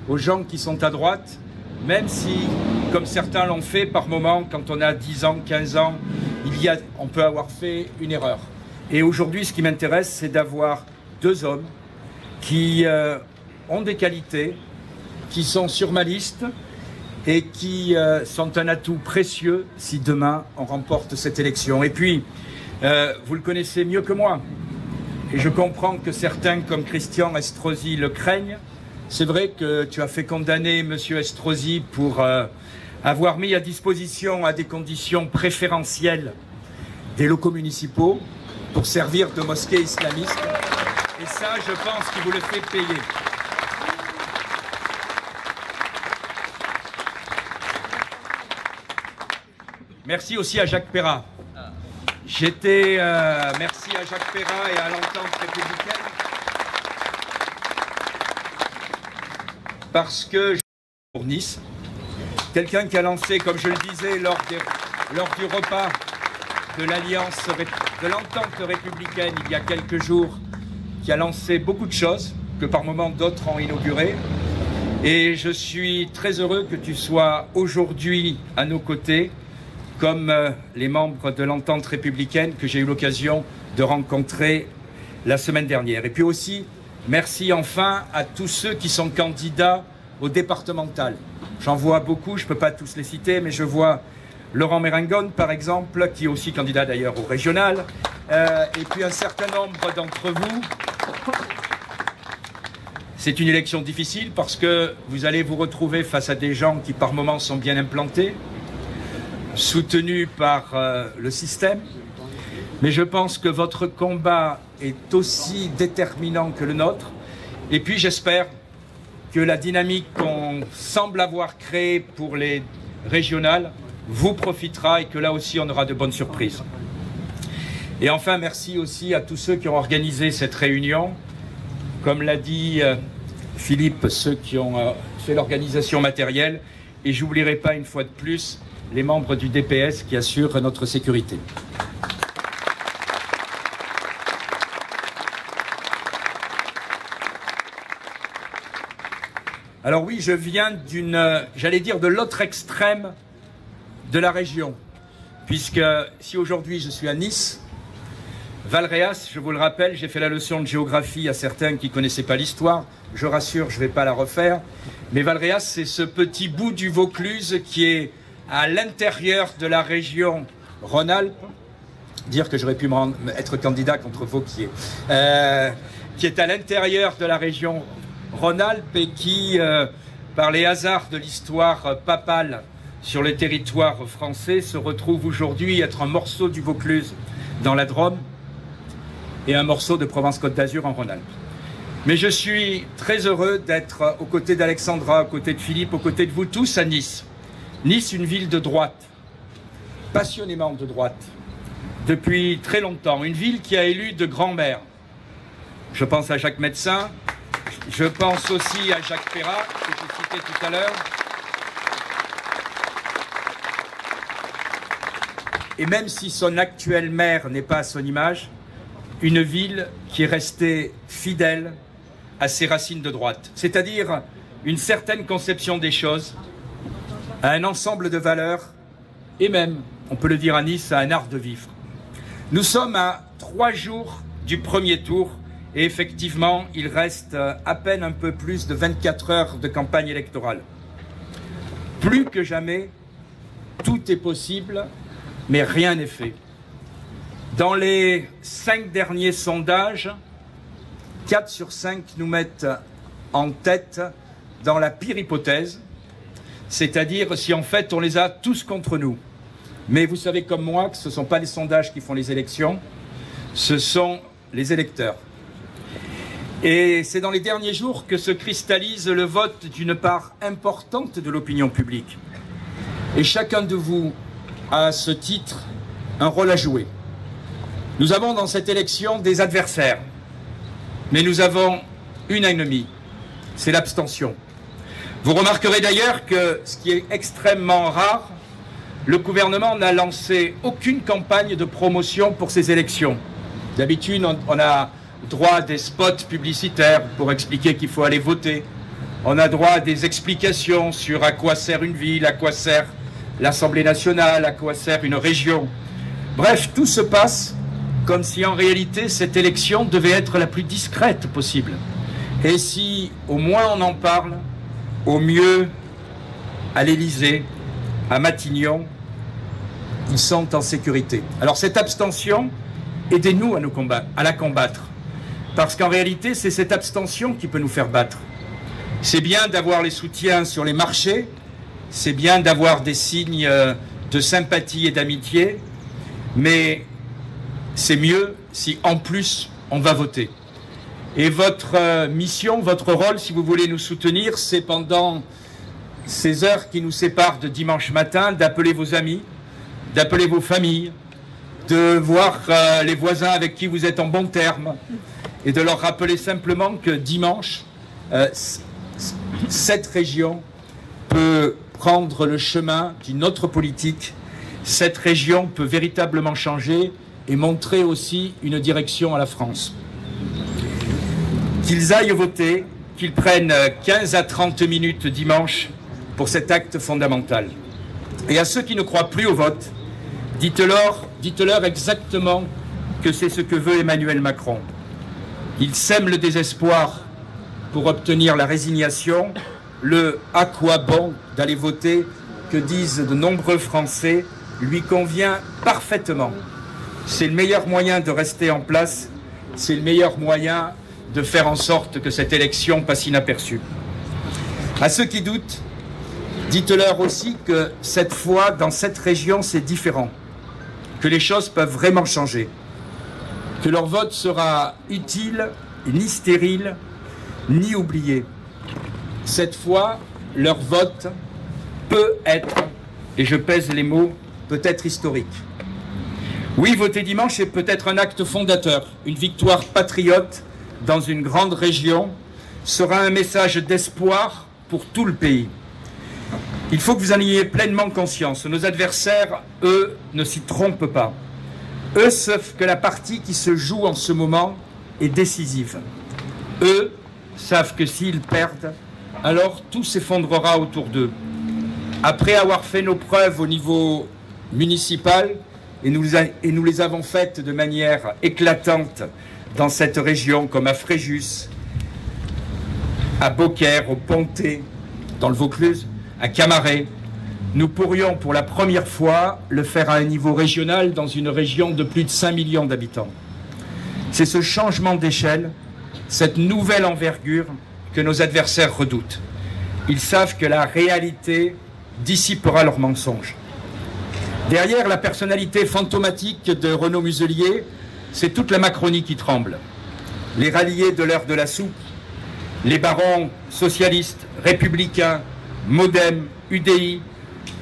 aux gens qui sont à droite, même si, comme certains l'ont fait par moment, quand on a 10 ans, 15 ans, on peut avoir fait une erreur. Et aujourd'hui, ce qui m'intéresse, c'est d'avoir 2 hommes qui ont des qualités, qui sont sur ma liste, et qui sont un atout précieux si demain on remporte cette élection. Et puis, vous le connaissez mieux que moi, et je comprends que certains comme Christian Estrosi le craignent. C'est vrai que tu as fait condamner M. Estrosi pour avoir mis à disposition à des conditions préférentielles des locaux municipaux pour servir de mosquée islamiste. Et ça, je pense qu'il vous le fait payer. Merci aussi à Jacques Perrat. Merci à Jacques Perrat et à l'Entente républicaine. Parce que pour Nice, quelqu'un qui a lancé, comme je le disais lors du repas de l'Alliance, de l'Entente républicaine il y a quelques jours, qui a lancé beaucoup de choses que par moments d'autres ont inaugurées. Et je suis très heureux que tu sois aujourd'hui à nos côtés, comme les membres de l'Entente républicaine que j'ai eu l'occasion de rencontrer la semaine dernière. Et puis aussi, merci enfin à tous ceux qui sont candidats au départemental. J'en vois beaucoup, je ne peux pas tous les citer, mais je vois Laurent Méringone, par exemple, qui est aussi candidat d'ailleurs au régional, et puis un certain nombre d'entre vous. C'est une élection difficile parce que vous allez vous retrouver face à des gens qui par moments sont bien implantés, soutenus par le système, mais je pense que votre combat est aussi déterminant que le nôtre. Et puis j'espère que la dynamique qu'on semble avoir créée pour les régionales vous profitera et que là aussi on aura de bonnes surprises. Et enfin, merci aussi à tous ceux qui ont organisé cette réunion. Comme l'a dit Philippe, ceux qui ont fait l'organisation matérielle. Et j'oublierai pas une fois de plus les membres du DPS qui assurent notre sécurité. Alors oui, je viens j'allais dire, de l'autre extrême de la région, puisque si aujourd'hui je suis à Nice, Valréas, je vous le rappelle, j'ai fait la leçon de géographie à certains qui ne connaissaient pas l'histoire, je rassure, je ne vais pas la refaire, mais Valréas, c'est ce petit bout du Vaucluse qui est à l'intérieur de la région Rhône-Alpes, dire que j'aurais pu être candidat contre Vauquier, qui est à l'intérieur de la région Rhône-Alpes et qui, par les hasards de l'histoire papale sur le territoire français, se retrouve aujourd'hui être un morceau du Vaucluse dans la Drôme et un morceau de Provence-Côte d'Azur en Rhône-Alpes. Mais je suis très heureux d'être aux côtés d'Alexandra, aux côtés de Philippe, aux côtés de vous tous à Nice. Nice, une ville de droite, passionnément de droite, depuis très longtemps. Une ville qui a élu de grands maires. Je pense à Jacques Médecin, je pense aussi à Jacques Perrat, que je citais tout à l'heure. Et même si son actuel maire n'est pas à son image, une ville qui est restée fidèle à ses racines de droite, c'est-à-dire une certaine conception des choses, à un ensemble de valeurs, et même, on peut le dire à Nice, à un art de vivre. Nous sommes à 3 jours du premier tour, et effectivement, il reste à peine un peu plus de 24 heures de campagne électorale. Plus que jamais, tout est possible, mais rien n'est fait. Dans les 5 derniers sondages, 4 sur 5 nous mettent en tête dans la pire hypothèse, c'est-à-dire si en fait on les a tous contre nous. Mais vous savez comme moi que ce ne sont pas les sondages qui font les élections, ce sont les électeurs. Et c'est dans les derniers jours que se cristallise le vote d'une part importante de l'opinion publique. Et chacun de vous a à ce titre un rôle à jouer. Nous avons dans cette élection des adversaires, mais nous avons une ennemie, c'est l'abstention. Vous remarquerez d'ailleurs que, ce qui est extrêmement rare, le gouvernement n'a lancé aucune campagne de promotion pour ces élections. D'habitude, on a droit à des spots publicitaires pour expliquer qu'il faut aller voter. On a droit à des explications sur à quoi sert une ville, à quoi sert l'Assemblée nationale, à quoi sert une région. Bref, tout se passe comme si en réalité cette élection devait être la plus discrète possible. Et si au moins on en parle, au mieux à l'Élysée, à Matignon, ils sont en sécurité. Alors cette abstention, aidez-nous à la combattre. Parce qu'en réalité, c'est cette abstention qui peut nous faire battre. C'est bien d'avoir les soutiens sur les marchés, c'est bien d'avoir des signes de sympathie et d'amitié, mais c'est mieux si en plus on va voter. Et votre mission, votre rôle, si vous voulez nous soutenir, c'est pendant ces heures qui nous séparent de dimanche matin, d'appeler vos amis, d'appeler vos familles, de voir les voisins avec qui vous êtes en bons termes, et de leur rappeler simplement que dimanche, cette région peut prendre le chemin d'une autre politique. Cette région peut véritablement changer et montrer aussi une direction à la France. Qu'ils aillent voter, qu'ils prennent 15 à 30 minutes dimanche pour cet acte fondamental. Et à ceux qui ne croient plus au vote, dites-leur exactement que c'est ce que veut Emmanuel Macron. Il sème le désespoir pour obtenir la résignation, le « à quoi bon d'aller voter » que disent de nombreux Français lui convient parfaitement. C'est le meilleur moyen de rester en place, c'est le meilleur moyen de faire en sorte que cette élection passe inaperçue. À ceux qui doutent, dites-leur aussi que cette fois, dans cette région, c'est différent, que les choses peuvent vraiment changer, que leur vote sera utile, ni stérile, ni oublié. Cette fois, leur vote peut être, et je pèse les mots, peut être historique. Oui, voter dimanche est peut-être un acte fondateur, une victoire patriote dans une grande région, sera un message d'espoir pour tout le pays. Il faut que vous en ayez pleinement conscience. Nos adversaires, eux, ne s'y trompent pas. Eux savent que la partie qui se joue en ce moment est décisive. Eux savent que s'ils perdent, alors tout s'effondrera autour d'eux. Après avoir fait nos preuves au niveau municipal, et nous les avons faites de manière éclatante dans cette région, comme à Fréjus, à Beaucaire, au Pontet, dans le Vaucluse, à Camaret, nous pourrions pour la première fois le faire à un niveau régional dans une région de plus de 5 millions d'habitants. C'est ce changement d'échelle, cette nouvelle envergure que nos adversaires redoutent. Ils savent que la réalité dissipera leurs mensonges. Derrière la personnalité fantomatique de Renaud Muselier, c'est toute la Macronie qui tremble. Les ralliés de l'heure de la soupe, les barons socialistes, républicains, Modem, UDI,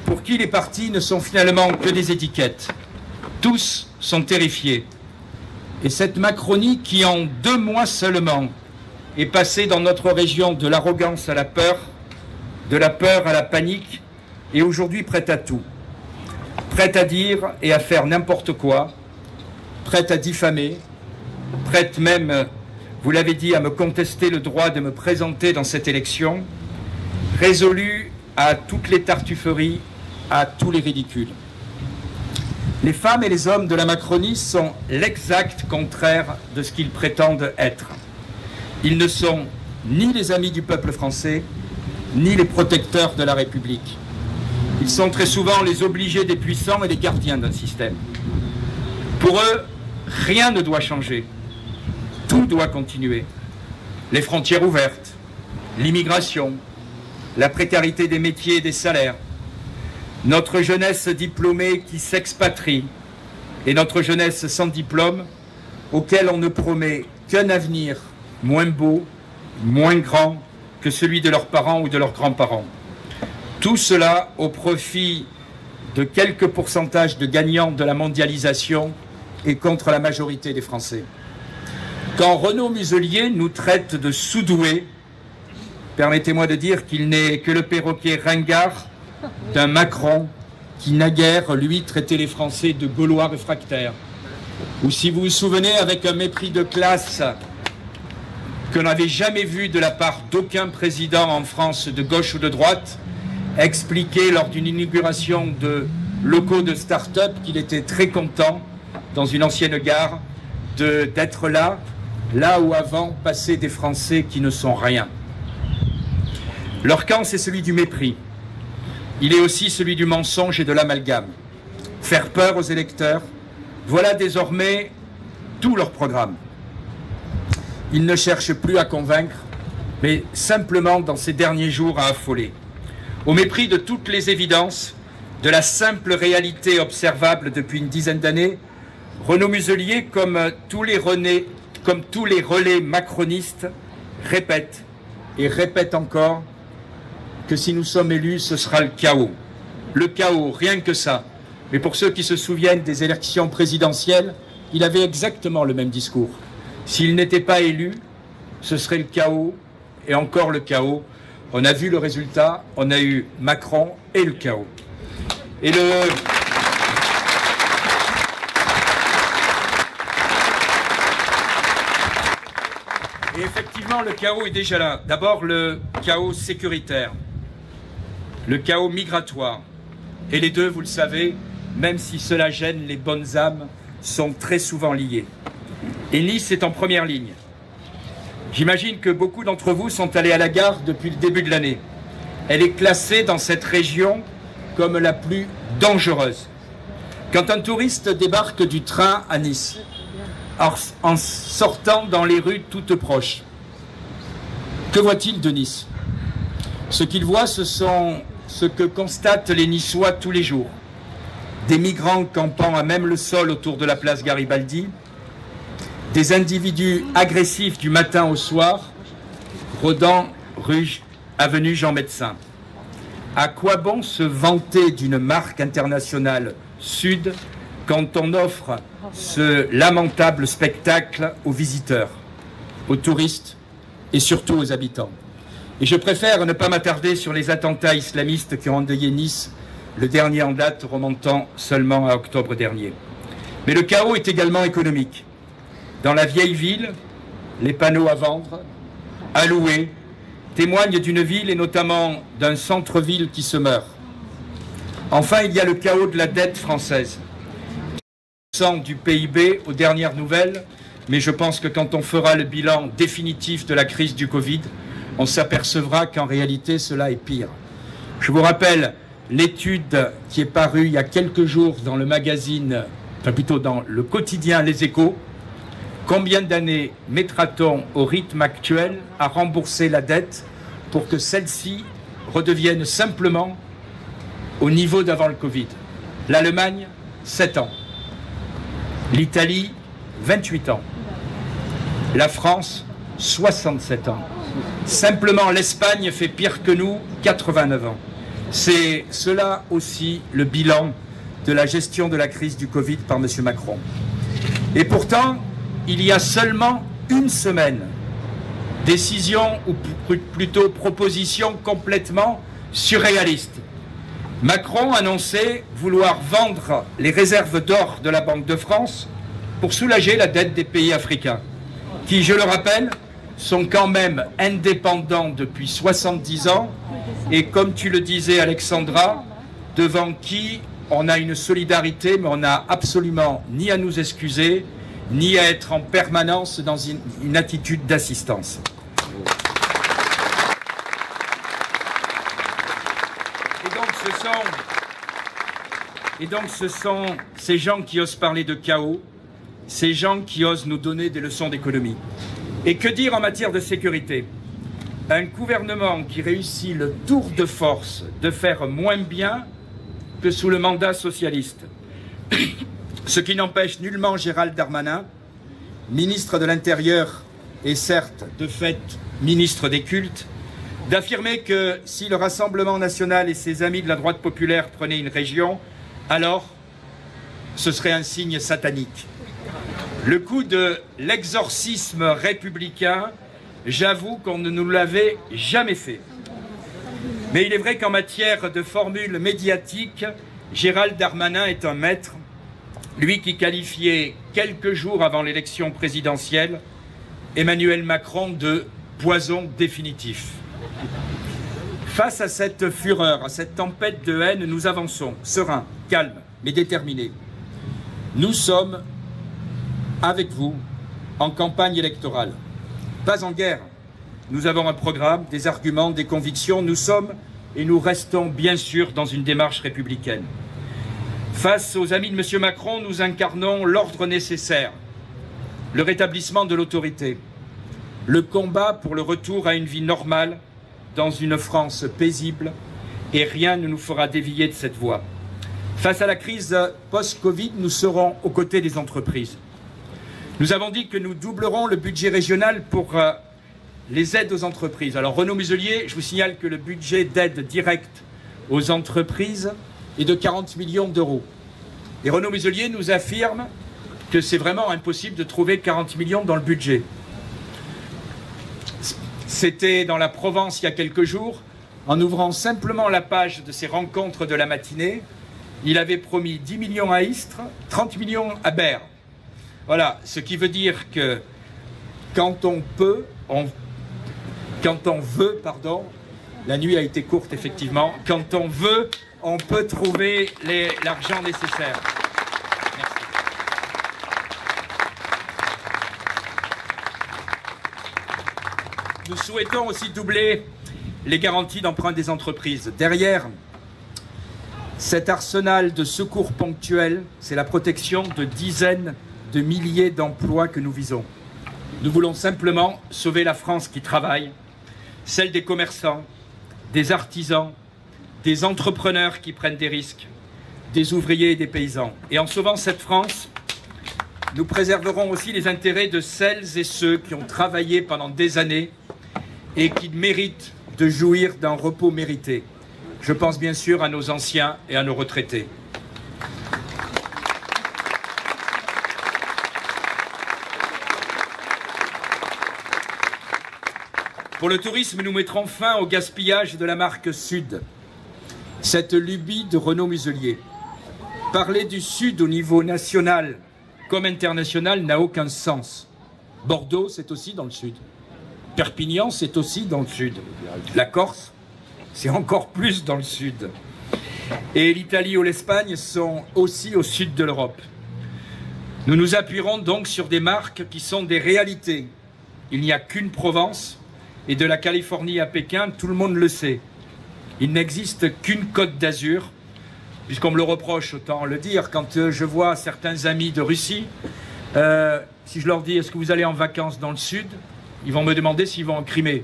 pour qui les partis ne sont finalement que des étiquettes. Tous sont terrifiés. Et cette Macronie qui, en 2 mois seulement, est passée dans notre région de l'arrogance à la peur, de la peur à la panique, est aujourd'hui prête à tout. Prête à dire et à faire n'importe quoi, prête à diffamer, prête même, vous l'avez dit, à me contester le droit de me présenter dans cette élection, résolue à toutes les tartufferies, à tous les ridicules. Les femmes et les hommes de la Macronie sont l'exact contraire de ce qu'ils prétendent être. Ils ne sont ni les amis du peuple français, ni les protecteurs de la République. Ils sont très souvent les obligés des puissants et les gardiens d'un système. Pour eux, rien ne doit changer. Tout doit continuer. Les frontières ouvertes, l'immigration, la précarité des métiers et des salaires, notre jeunesse diplômée qui s'expatrie et notre jeunesse sans diplôme, auquel on ne promet qu'un avenir moins beau, moins grand que celui de leurs parents ou de leurs grands-parents. Tout cela au profit de quelques pourcentages de gagnants de la mondialisation et contre la majorité des Français. Quand Renaud Muselier nous traite de sous-doués, permettez-moi de dire qu'il n'est que le perroquet ringard d'un Macron qui naguère, lui, traitait les Français de Gaulois réfractaires. Ou si vous vous souvenez, avec un mépris de classe que l'on n'avait jamais vu de la part d'aucun président en France, de gauche ou de droite, expliqué lors d'une inauguration de locaux de start-up qu'il était très content, dans une ancienne gare, d'être là où avant passaient des Français qui ne sont rien. Leur camp, c'est celui du mépris. Il est aussi celui du mensonge et de l'amalgame. Faire peur aux électeurs, voilà désormais tout leur programme. Ils ne cherchent plus à convaincre, mais simplement dans ces derniers jours à affoler. Au mépris de toutes les évidences, de la simple réalité observable depuis une dizaine d'années, Renaud Muselier, comme tous les relais macronistes, répète et répète encore que si nous sommes élus, ce sera le chaos. Le chaos, rien que ça. Mais pour ceux qui se souviennent des élections présidentielles, il avait exactement le même discours. S'il n'était pas élu, ce serait le chaos, et encore le chaos. On a vu le résultat, on a eu Macron et le chaos. Et effectivement, le chaos est déjà là. D'abord, le chaos sécuritaire, le chaos migratoire. Et les deux, vous le savez, même si cela gêne les bonnes âmes, sont très souvent liés. Et Nice est en première ligne. J'imagine que beaucoup d'entre vous sont allés à la gare depuis le début de l'année. Elle est classée dans cette région comme la plus dangereuse. Quand un touriste débarque du train à Nice, en sortant dans les rues toutes proches, que voit-il de Nice? Ce qu'il voit, ce sont ce que constatent les Niçois tous les jours. Des migrants campant à même le sol autour de la place Garibaldi, des individus agressifs du matin au soir, rôdant rue avenue Jean Médecin. À quoi bon se vanter d'une marque internationale sud quand on offre ce lamentable spectacle aux visiteurs, aux touristes et surtout aux habitants? Et je préfère ne pas m'attarder sur les attentats islamistes qui ont endeuillé Nice, le dernier en date remontant seulement à octobre dernier. Mais le chaos est également économique. Dans la vieille ville, les panneaux à vendre, à louer, témoignent d'une ville et notamment d'un centre-ville qui se meurt. Enfin, il y a le chaos de la dette française. Du PIB aux dernières nouvelles, mais je pense que quand on fera le bilan définitif de la crise du Covid, on s'apercevra qu'en réalité cela est pire. Je vous rappelle l'étude qui est parue il y a quelques jours dans le magazine, enfin plutôt dans le quotidien Les Échos. Combien d'années mettra-t-on au rythme actuel à rembourser la dette pour que celle-ci redevienne simplement au niveau d'avant le Covid? L'Allemagne, 7 ans. L'Italie, 28 ans. La France, 67 ans. Simplement, l'Espagne fait pire que nous, 89 ans. C'est cela aussi le bilan de la gestion de la crise du Covid par M. Macron. Et pourtant, il y a seulement une semaine, décision ou plutôt proposition complètement surréaliste. Macron annonçait vouloir vendre les réserves d'or de la Banque de France pour soulager la dette des pays africains, qui, je le rappelle, sont quand même indépendants depuis 70 ans et, comme tu le disais Alexandra, devant qui on a une solidarité, mais on n'a absolument ni à nous excuser, ni à être en permanence dans une attitude d'assistance. Et donc ce sont ces gens qui osent parler de chaos, ces gens qui osent nous donner des leçons d'économie. Et que dire en matière de sécurité? Un gouvernement qui réussit le tour de force de faire moins bien que sous le mandat socialiste. Ce qui n'empêche nullement Gérald Darmanin, ministre de l'Intérieur et certes de fait ministre des cultes, d'affirmer que si le Rassemblement national et ses amis de la droite populaire prenaient une région, alors ce serait un signe satanique. Le coup de l'exorcisme républicain, j'avoue qu'on ne nous l'avait jamais fait. Mais il est vrai qu'en matière de formules médiatiques, Gérald Darmanin est un maître, lui qui qualifiait quelques jours avant l'élection présidentielle Emmanuel Macron de poison définitif. Face à cette fureur, à cette tempête de haine, nous avançons, sereins, calmes, mais déterminés. Nous sommes avec vous en campagne électorale, pas en guerre. Nous avons un programme, des arguments, des convictions. Nous sommes et nous restons bien sûr dans une démarche républicaine. Face aux amis de M. Macron, nous incarnons l'ordre nécessaire, le rétablissement de l'autorité, le combat pour le retour à une vie normale dans une France paisible, et rien ne nous fera dévier de cette voie. Face à la crise post-Covid, nous serons aux côtés des entreprises. Nous avons dit que nous doublerons le budget régional pour les aides aux entreprises. Alors Renaud Muselier, je vous signale que le budget d'aide directe aux entreprises est de 40 millions d'euros. Et Renaud Muselier nous affirme que c'est vraiment impossible de trouver 40 millions dans le budget. C'était dans la Provence il y a quelques jours, en ouvrant simplement la page de ces rencontres de la matinée, il avait promis 10 millions à Istres, 30 millions à Berre. Voilà, ce qui veut dire que quand on veut, la nuit a été courte effectivement, quand on veut, on peut trouver l'argent nécessaire. Merci. Nous souhaitons aussi doubler les garanties d'emprunt des entreprises. Derrière cet arsenal de secours ponctuels, c'est la protection de dizaines de milliers d'emplois que nous visons. Nous voulons simplement sauver la France qui travaille, celle des commerçants, des artisans, des entrepreneurs qui prennent des risques, des ouvriers et des paysans. Et en sauvant cette France, nous préserverons aussi les intérêts de celles et ceux qui ont travaillé pendant des années et qui méritent de jouir d'un repos mérité. Je pense bien sûr à nos anciens et à nos retraités. Pour le tourisme, nous mettrons fin au gaspillage de la marque Sud. Cette lubie de Renaud Muselier. Parler du Sud au niveau national comme international n'a aucun sens. Bordeaux, c'est aussi dans le Sud. Perpignan, c'est aussi dans le Sud. La Corse, c'est encore plus dans le Sud. Et l'Italie ou l'Espagne sont aussi au Sud de l'Europe. Nous nous appuierons donc sur des marques qui sont des réalités. Il n'y a qu'une Provence, et de la Californie à Pékin, tout le monde le sait. Il n'existe qu'une Côte d'Azur, puisqu'on me le reproche, autant le dire, quand je vois certains amis de Russie, si je leur dis « Est-ce que vous allez en vacances dans le Sud ?», ils vont me demander s'ils vont en Crimée.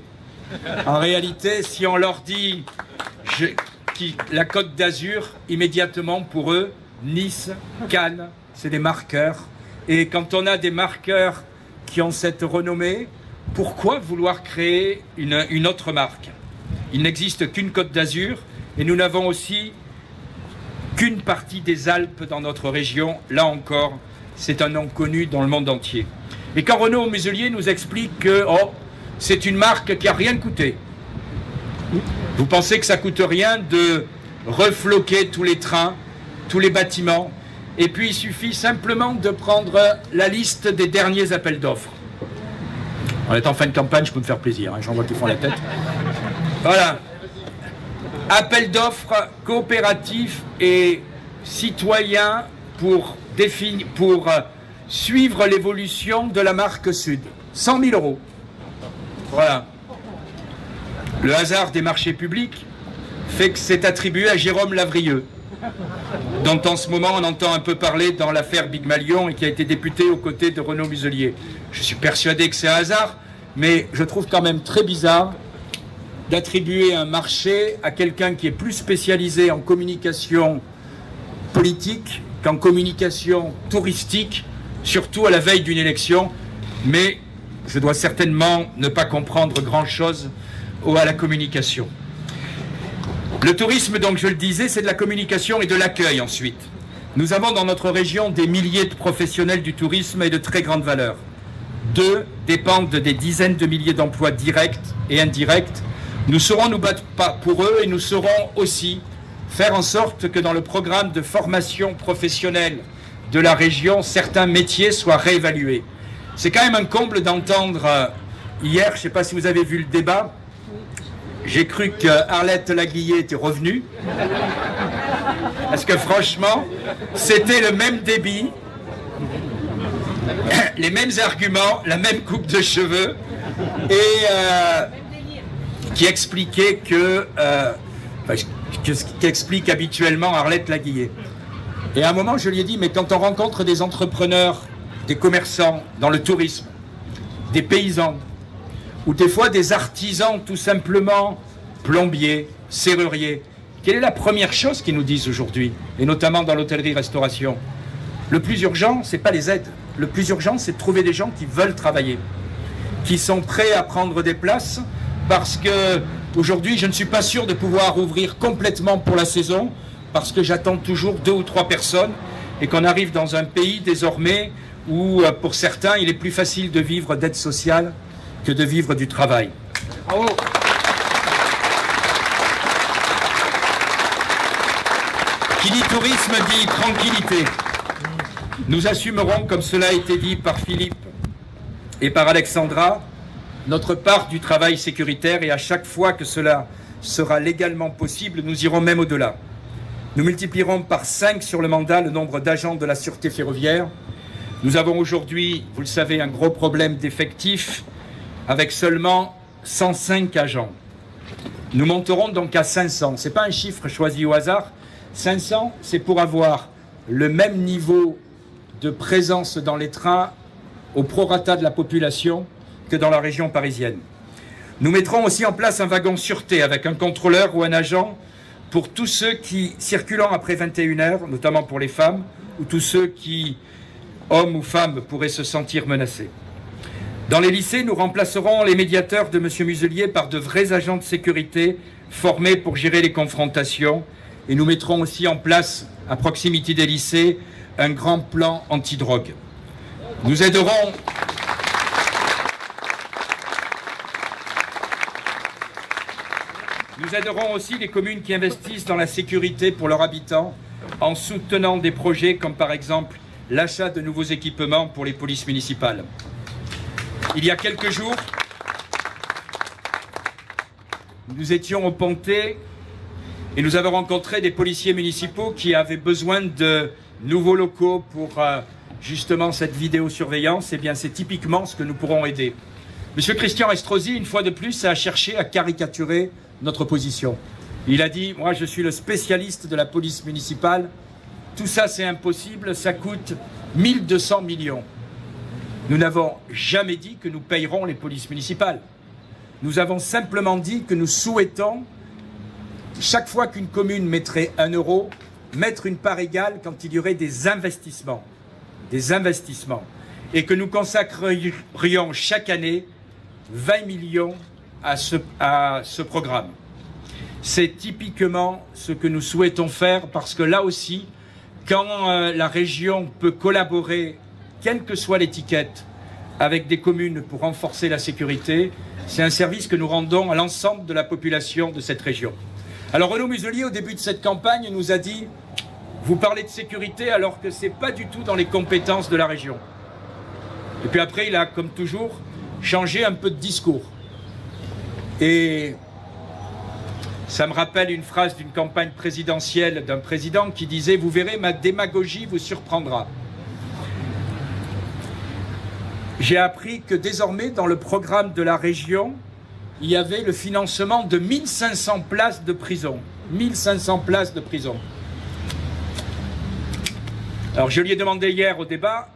En réalité, si on leur dit la Côte d'Azur, immédiatement pour eux, Nice, Cannes, c'est des marqueurs. Et quand on a des marqueurs qui ont cette renommée, pourquoi vouloir créer une autre marque? Il n'existe qu'une Côte d'Azur et nous n'avons aussi qu'une partie des Alpes dans notre région. Là encore, c'est un nom connu dans le monde entier. Et quand Renaud Muselier nous explique que c'est une marque qui n'a rien coûté. Vous pensez que ça coûte rien de refloquer tous les trains, tous les bâtiments, et puis il suffit simplement de prendre la liste des derniers appels d'offres. En étant en fin de campagne, je peux me faire plaisir, hein, j'en vois qui font la tête. Voilà. Appel d'offres coopératifs et citoyens pour suivre l'évolution de la marque Sud. 100 000 €. Voilà. Le hasard des marchés publics fait que c'est attribué à Jérôme Lavrieux, dont en ce moment on entend un peu parler dans l'affaire Big Malion et qui a été député aux côtés de Renaud Muselier. Je suis persuadé que c'est un hasard, mais je trouve quand même très bizarre d'attribuer un marché à quelqu'un qui est plus spécialisé en communication politique qu'en communication touristique, surtout à la veille d'une élection. Mais je dois certainement ne pas comprendre grand-chose à la communication. Le tourisme, donc je le disais, c'est de la communication et de l'accueil ensuite. Nous avons dans notre région des milliers de professionnels du tourisme et de très grande valeur. D'eux dépendent des dizaines de milliers d'emplois directs et indirects. Nous saurons nous battre pour eux et nous saurons aussi faire en sorte que dans le programme de formation professionnelle de la région, certains métiers soient réévalués. C'est quand même un comble d'entendre hier, je ne sais pas si vous avez vu le débat, j'ai cru que Arlette Laguillet était revenue. Parce que franchement, c'était le même débit, les mêmes arguments, la même coupe de cheveux, et qui expliquait qu'explique habituellement Arlette Laguillet. Et à un moment, je lui ai dit, mais quand on rencontre des entrepreneurs, des commerçants dans le tourisme, des paysans, ou des fois des artisans tout simplement, plombiers, serruriers, quelle est la première chose qu'ils nous disent aujourd'hui, et notamment dans l'hôtellerie-restauration? Le plus urgent, ce n'est pas les aides. Le plus urgent, c'est de trouver des gens qui veulent travailler, qui sont prêts à prendre des places, parce que aujourd'hui, je ne suis pas sûr de pouvoir ouvrir complètement pour la saison, parce que j'attends toujours 2 ou 3 personnes, et qu'on arrive dans un pays désormais où, pour certains, il est plus facile de vivre d'aide sociale que de vivre du travail. Bravo. Qui dit tourisme dit tranquillité. Nous assumerons, comme cela a été dit par Philippe et par Alexandra, notre part du travail sécuritaire, et à chaque fois que cela sera légalement possible, nous irons même au-delà. Nous multiplierons par 5 sur le mandat le nombre d'agents de la sûreté ferroviaire. Nous avons aujourd'hui, vous le savez, un gros problème d'effectifs avec seulement 105 agents. Nous monterons donc à 500. Ce n'est pas un chiffre choisi au hasard. 500, c'est pour avoir le même niveau de présence dans les trains au prorata de la population que dans la région parisienne. Nous mettrons aussi en place un wagon sûreté avec un contrôleur ou un agent pour tous ceux qui circulant après 21 h, notamment pour les femmes, ou tous ceux qui, hommes ou femmes, pourraient se sentir menacés. Dans les lycées, nous remplacerons les médiateurs de M. Muselier par de vrais agents de sécurité formés pour gérer les confrontations, et nous mettrons aussi en place, à proximité des lycées, un grand plan anti-drogue. Nous aiderons Nous aiderons aussi les communes qui investissent dans la sécurité pour leurs habitants en soutenant des projets comme par exemple l'achat de nouveaux équipements pour les polices municipales. Il y a quelques jours, nous étions au Pontet et nous avons rencontré des policiers municipaux qui avaient besoin de nouveaux locaux pour justement cette vidéosurveillance. Eh bien, c'est typiquement ce que nous pourrons aider. Monsieur Christian Estrosi, une fois de plus, a cherché à caricaturer notre position. Il a dit « Moi, je suis le spécialiste de la police municipale. Tout ça, c'est impossible. Ça coûte 1200 millions. » Nous n'avons jamais dit que nous payerons les polices municipales. Nous avons simplement dit que nous souhaitons, chaque fois qu'une commune mettrait 1 euro, mettre une part égale quand il y aurait des investissements. Et que nous consacrerions chaque année 20 millions à ce programme. C'est typiquement ce que nous souhaitons faire parce que là aussi, quand la région peut collaborer, quelle que soit l'étiquette, avec des communes pour renforcer la sécurité, c'est un service que nous rendons à l'ensemble de la population de cette région. Alors Renaud Muselier, au début de cette campagne, nous a dit « Vous parlez de sécurité alors que ce n'est pas du tout dans les compétences de la région. » Et puis après, il a, comme toujours, changé un peu de discours. Et ça me rappelle une phrase d'une campagne présidentielle d'un président qui disait « Vous verrez, ma démagogie vous surprendra ». J'ai appris que désormais, dans le programme de la région, il y avait le financement de 1500 places de prison. 1500 places de prison. Alors, je lui ai demandé hier au débat,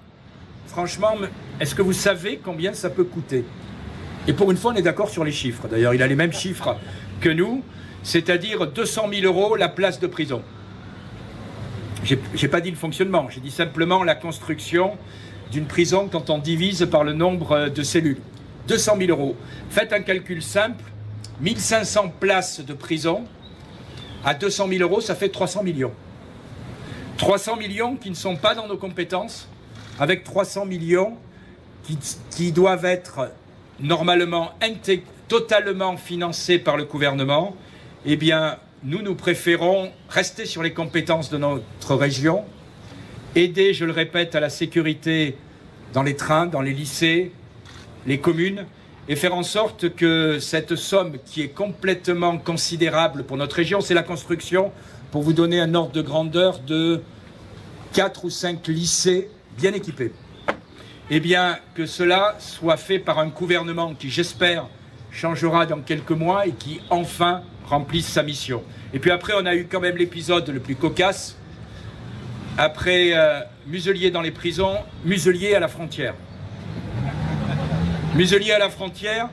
franchement, est-ce que vous savez combien ça peut coûter? Et pour une fois, on est d'accord sur les chiffres. D'ailleurs, il a les mêmes chiffres que nous, c'est-à-dire 200 000 € la place de prison. J'ai pas dit le fonctionnement, j'ai dit simplement la construction d'une prison quand on divise par le nombre de cellules. 200 000 €. Faites un calcul simple, 1500 places de prison, à 200 000 €, ça fait 300 millions. 300 millions qui ne sont pas dans nos compétences, avec 300 millions qui doivent être normalement totalement financés par le gouvernement. Eh bien, nous préférons rester sur les compétences de notre région, aider, je le répète, à la sécurité dans les trains, dans les lycées, les communes, et faire en sorte que cette somme qui est complètement considérable pour notre région, c'est la construction, pour vous donner un ordre de grandeur, de 4 ou 5 lycées bien équipés. Eh bien, que cela soit fait par un gouvernement qui, j'espère, changera dans quelques mois et qui, enfin, remplisse sa mission. Et puis après, on a eu quand même l'épisode le plus cocasse. Après Muselier dans les prisons, Muselier à la frontière. Muselier à la frontière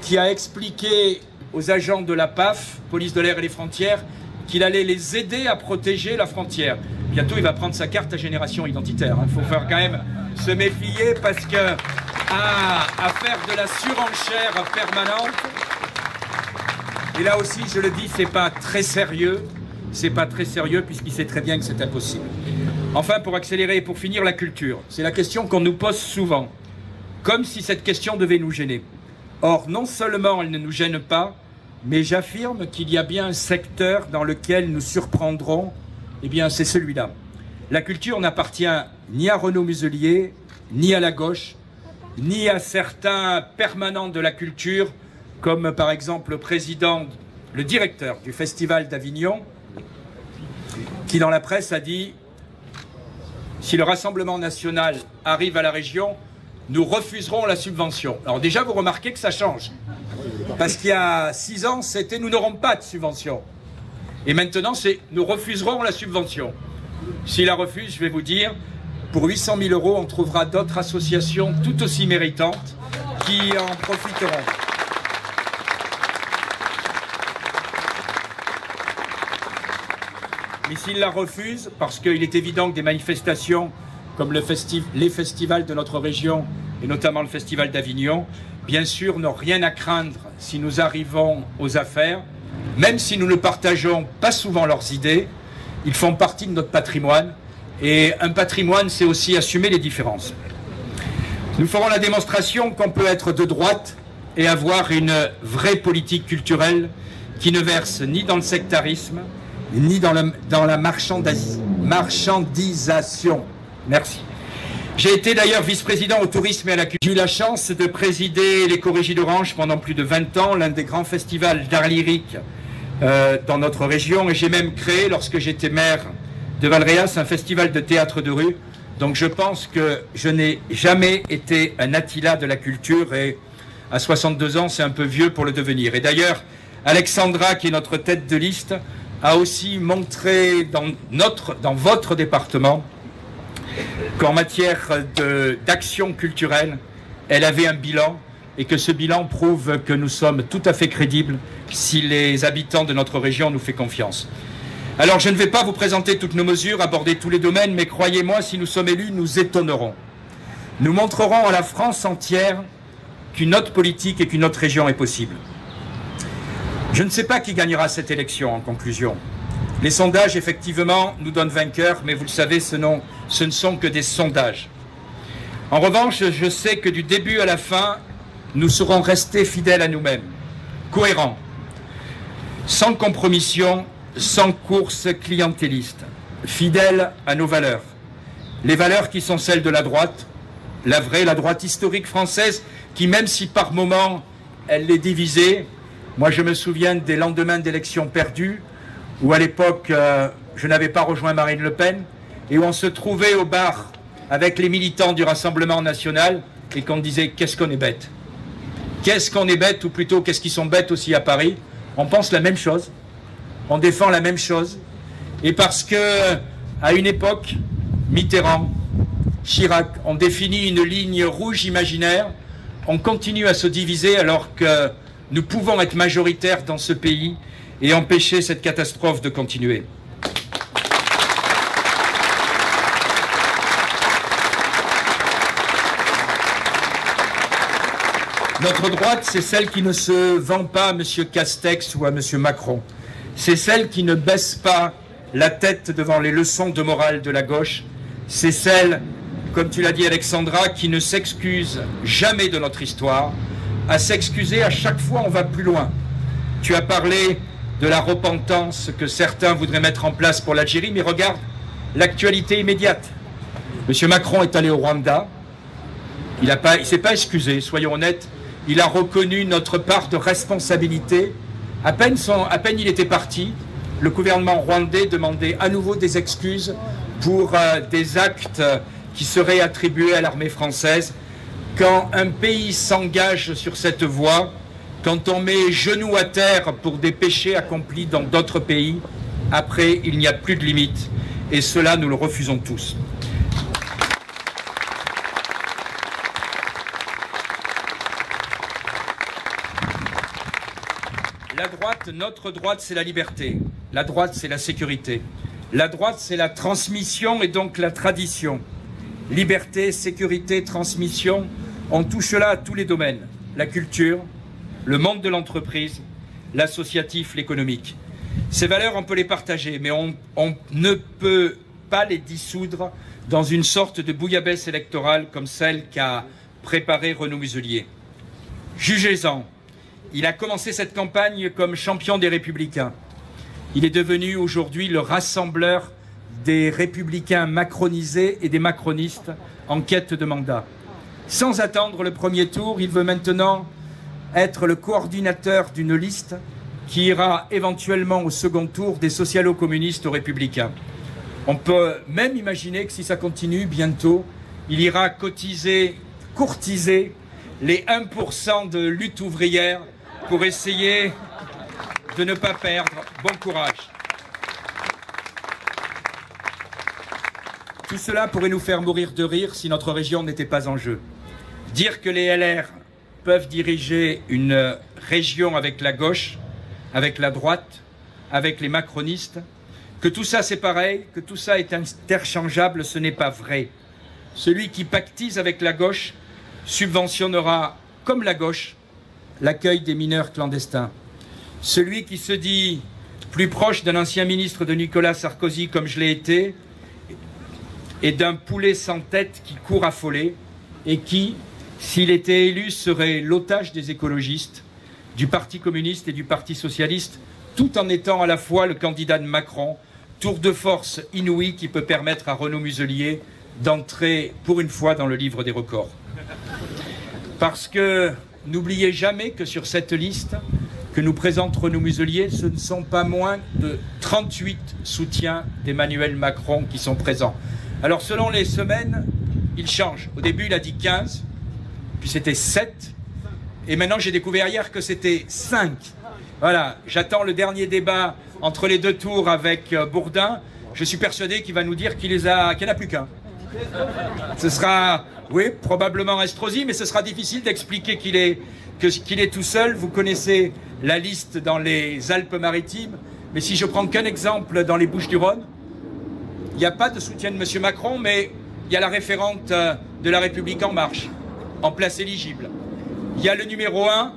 qui a expliqué aux agents de la PAF, police de l'air et des frontières, qu'il allait les aider à protéger la frontière. Bientôt, il va prendre sa carte à génération identitaire. Il faut faire quand même se méfier parce que à faire de la surenchère permanente, et là aussi, je le dis, c'est pas très sérieux. C'est pas très sérieux puisqu'il sait très bien que c'est impossible. Enfin, pour accélérer et pour finir, la culture. C'est la question qu'on nous pose souvent, comme si cette question devait nous gêner. Or, non seulement elle ne nous gêne pas, mais j'affirme qu'il y a bien un secteur dans lequel nous surprendrons, eh bien c'est celui-là. La culture n'appartient ni à Renaud Muselier, ni à la gauche, ni à certains permanents de la culture, comme par exemple le président, le directeur du Festival d'Avignon, qui dans la presse a dit « Si le Rassemblement national arrive à la région, nous refuserons la subvention ». Alors déjà, vous remarquez que ça change. Parce qu'il y a 6 ans, c'était « Nous n'aurons pas de subvention ». Et maintenant, c'est « Nous refuserons la subvention ». S'il la refuse, je vais vous dire, pour 800 000 €, on trouvera d'autres associations tout aussi méritantes qui en profiteront. Mais s'il la refuse, parce qu'il est évident que des manifestations comme les festivals de notre région, et notamment le Festival d'Avignon, bien sûr, n'ont rien à craindre si nous arrivons aux affaires, même si nous ne partageons pas souvent leurs idées, ils font partie de notre patrimoine, et un patrimoine, c'est aussi assumer les différences. Nous ferons la démonstration qu'on peut être de droite et avoir une vraie politique culturelle qui ne verse ni dans le sectarisme, ni dans la marchandisation. Merci. J'ai été d'ailleurs vice-président au tourisme et à la culture. J'ai eu la chance de présider l'éco-régie d'Orange pendant plus de 20 ans, l'un des grands festivals d'art lyrique dans notre région. Et j'ai même créé, lorsque j'étais maire de Valréas, un festival de théâtre de rue. Donc je pense que je n'ai jamais été un Attila de la culture et à 62 ans, c'est un peu vieux pour le devenir. Et d'ailleurs, Alexandra, qui est notre tête de liste, a aussi montré dans votre département qu'en matière d'action culturelle, elle avait un bilan et que ce bilan prouve que nous sommes tout à fait crédibles si les habitants de notre région nous font confiance. Alors je ne vais pas vous présenter toutes nos mesures, aborder tous les domaines, mais croyez-moi, si nous sommes élus, nous étonnerons. Nous montrerons à la France entière qu'une autre politique et qu'une autre région est possible. Je ne sais pas qui gagnera cette élection en conclusion. Les sondages, effectivement, nous donnent vainqueur, mais vous le savez, ce ne sont que des sondages. En revanche, je sais que du début à la fin, nous serons restés fidèles à nous-mêmes, cohérents, sans compromission, sans course clientéliste, fidèles à nos valeurs. Les valeurs qui sont celles de la droite, la vraie, la droite historique française, qui même si par moments elle les divisait, moi je me souviens des lendemains d'élections perdues, où à l'époque je n'avais pas rejoint Marine Le Pen, et où on se trouvait au bar avec les militants du Rassemblement national, et qu'on disait qu'est-ce qu'on est bête. Qu'est-ce qu'on est bête, ou plutôt qu'est-ce qu'ils sont bêtes aussi à Paris. On pense la même chose, on défend la même chose, et parce que à une époque, Mitterrand, Chirac ont défini une ligne rouge imaginaire, on continue à se diviser alors que nous pouvons être majoritaires dans ce pays et empêcher cette catastrophe de continuer. Notre droite, c'est celle qui ne se vend pas à M. Castex ou à M. Macron. C'est celle qui ne baisse pas la tête devant les leçons de morale de la gauche. C'est celle, comme tu l'as dit Alexandra, qui ne s'excuse jamais de notre histoire. À s'excuser, à chaque fois on va plus loin. Tu as parlé de la repentance que certains voudraient mettre en place pour l'Algérie, mais regarde l'actualité immédiate. M. Macron est allé au Rwanda, il ne s'est pas excusé, soyons honnêtes, il a reconnu notre part de responsabilité. À peine il était parti, le gouvernement rwandais demandait à nouveau des excuses pour des actes qui seraient attribués à l'armée française. Quand un pays s'engage sur cette voie, quand on met genoux à terre pour des péchés accomplis dans d'autres pays, après, il n'y a plus de limite. Et cela, nous le refusons tous. La droite, notre droite, c'est la liberté. La droite, c'est la sécurité. La droite, c'est la transmission et donc la tradition. Liberté, sécurité, transmission, on touche là à tous les domaines. La culture, le monde de l'entreprise, l'associatif, l'économique. Ces valeurs, on peut les partager, mais on ne peut pas les dissoudre dans une sorte de bouillabaisse électorale comme celle qu'a préparée Renaud Muselier. Jugez-en. Il a commencé cette campagne comme champion des Républicains. Il est devenu aujourd'hui le rassembleur des républicains macronisés et des macronistes en quête de mandat. Sans attendre le premier tour, il veut maintenant être le coordinateur d'une liste qui ira éventuellement au second tour des socialo-communistes aux républicains. On peut même imaginer que si ça continue, bientôt, il ira courtiser les 1% de lutte ouvrière pour essayer de ne pas perdre. Bon courage. Tout cela pourrait nous faire mourir de rire si notre région n'était pas en jeu. Dire que les LR peuvent diriger une région avec la gauche, avec la droite, avec les macronistes, que tout ça c'est pareil, que tout ça est interchangeable, ce n'est pas vrai. Celui qui pactise avec la gauche subventionnera, comme la gauche, l'accueil des mineurs clandestins. Celui qui se dit plus proche d'un ancien ministre de Nicolas Sarkozy, comme je l'ai été, et d'un poulet sans tête qui court affolé, et qui, s'il était élu, serait l'otage des écologistes, du Parti communiste et du Parti socialiste, tout en étant à la fois le candidat de Macron, tour de force inouï qui peut permettre à Renaud Muselier d'entrer pour une fois dans le livre des records. Parce que n'oubliez jamais que sur cette liste que nous présente Renaud Muselier, ce ne sont pas moins de 38 soutiens d'Emmanuel Macron qui sont présents. Alors selon les semaines, il change. Au début, il a dit 15, puis c'était 7, et maintenant j'ai découvert hier que c'était 5. Voilà, j'attends le dernier débat entre les deux tours avec Bourdin. Je suis persuadé qu'il va nous dire qu'il n'y en a plus qu'un. Ce sera, oui, probablement Estrosi, mais ce sera difficile d'expliquer qu'il est tout seul. Vous connaissez la liste dans les Alpes-Maritimes, mais si je prends qu'un exemple dans les Bouches-du-Rhône, il n'y a pas de soutien de M. Macron, mais il y a la référente de La République En Marche, en place éligible. Il y a le numéro 1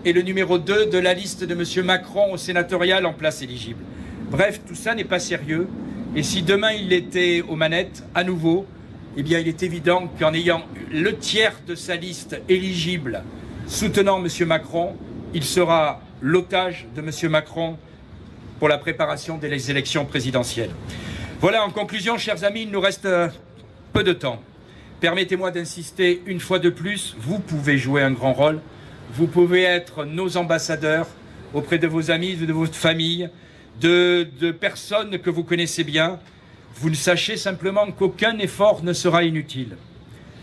et le numéro 2 de la liste de M. Macron au sénatorial en place éligible. Bref, tout ça n'est pas sérieux. Et si demain il était aux manettes, à nouveau, eh bien il est évident qu'en ayant le tiers de sa liste éligible soutenant M. Macron, il sera l'otage de M. Macron pour la préparation des élections présidentielles. Voilà, en conclusion, chers amis, il nous reste peu de temps. Permettez-moi d'insister une fois de plus, vous pouvez jouer un grand rôle, vous pouvez être nos ambassadeurs auprès de vos amis, de votre famille, de personnes que vous connaissez bien. Vous ne sachez simplement qu'aucun effort ne sera inutile.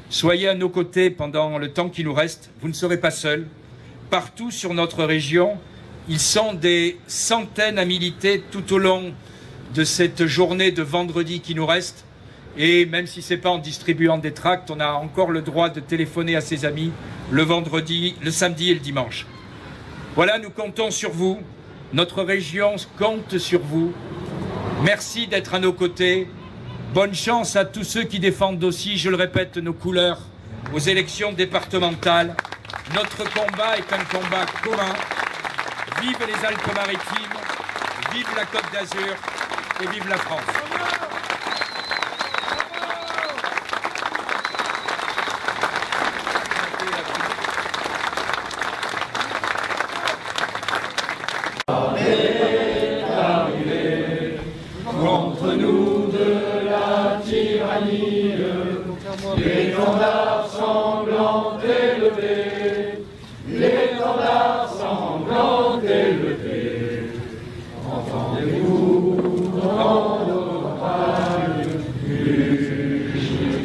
Soyez à nos côtés pendant le temps qui nous reste, vous ne serez pas seuls. Partout sur notre région, ils sont des centaines à militer tout au long de cette journée de vendredi qui nous reste. Et même si ce n'est pas en distribuant des tracts, on a encore le droit de téléphoner à ses amis le vendredi, le samedi et le dimanche. Voilà, nous comptons sur vous. Notre région compte sur vous. Merci d'être à nos côtés. Bonne chance à tous ceux qui défendent aussi, je le répète, nos couleurs aux élections départementales. Notre combat est un combat commun. Vive les Alpes-Maritimes, vive la Côte d'Azur et vive la France.
Contre nous de la tyrannie, l'étendard sanglant élevé, l'étendard sanglant élevé. Entendez-vous dans nos campagnes,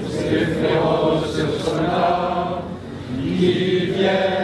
ces féroces soldats qui viennent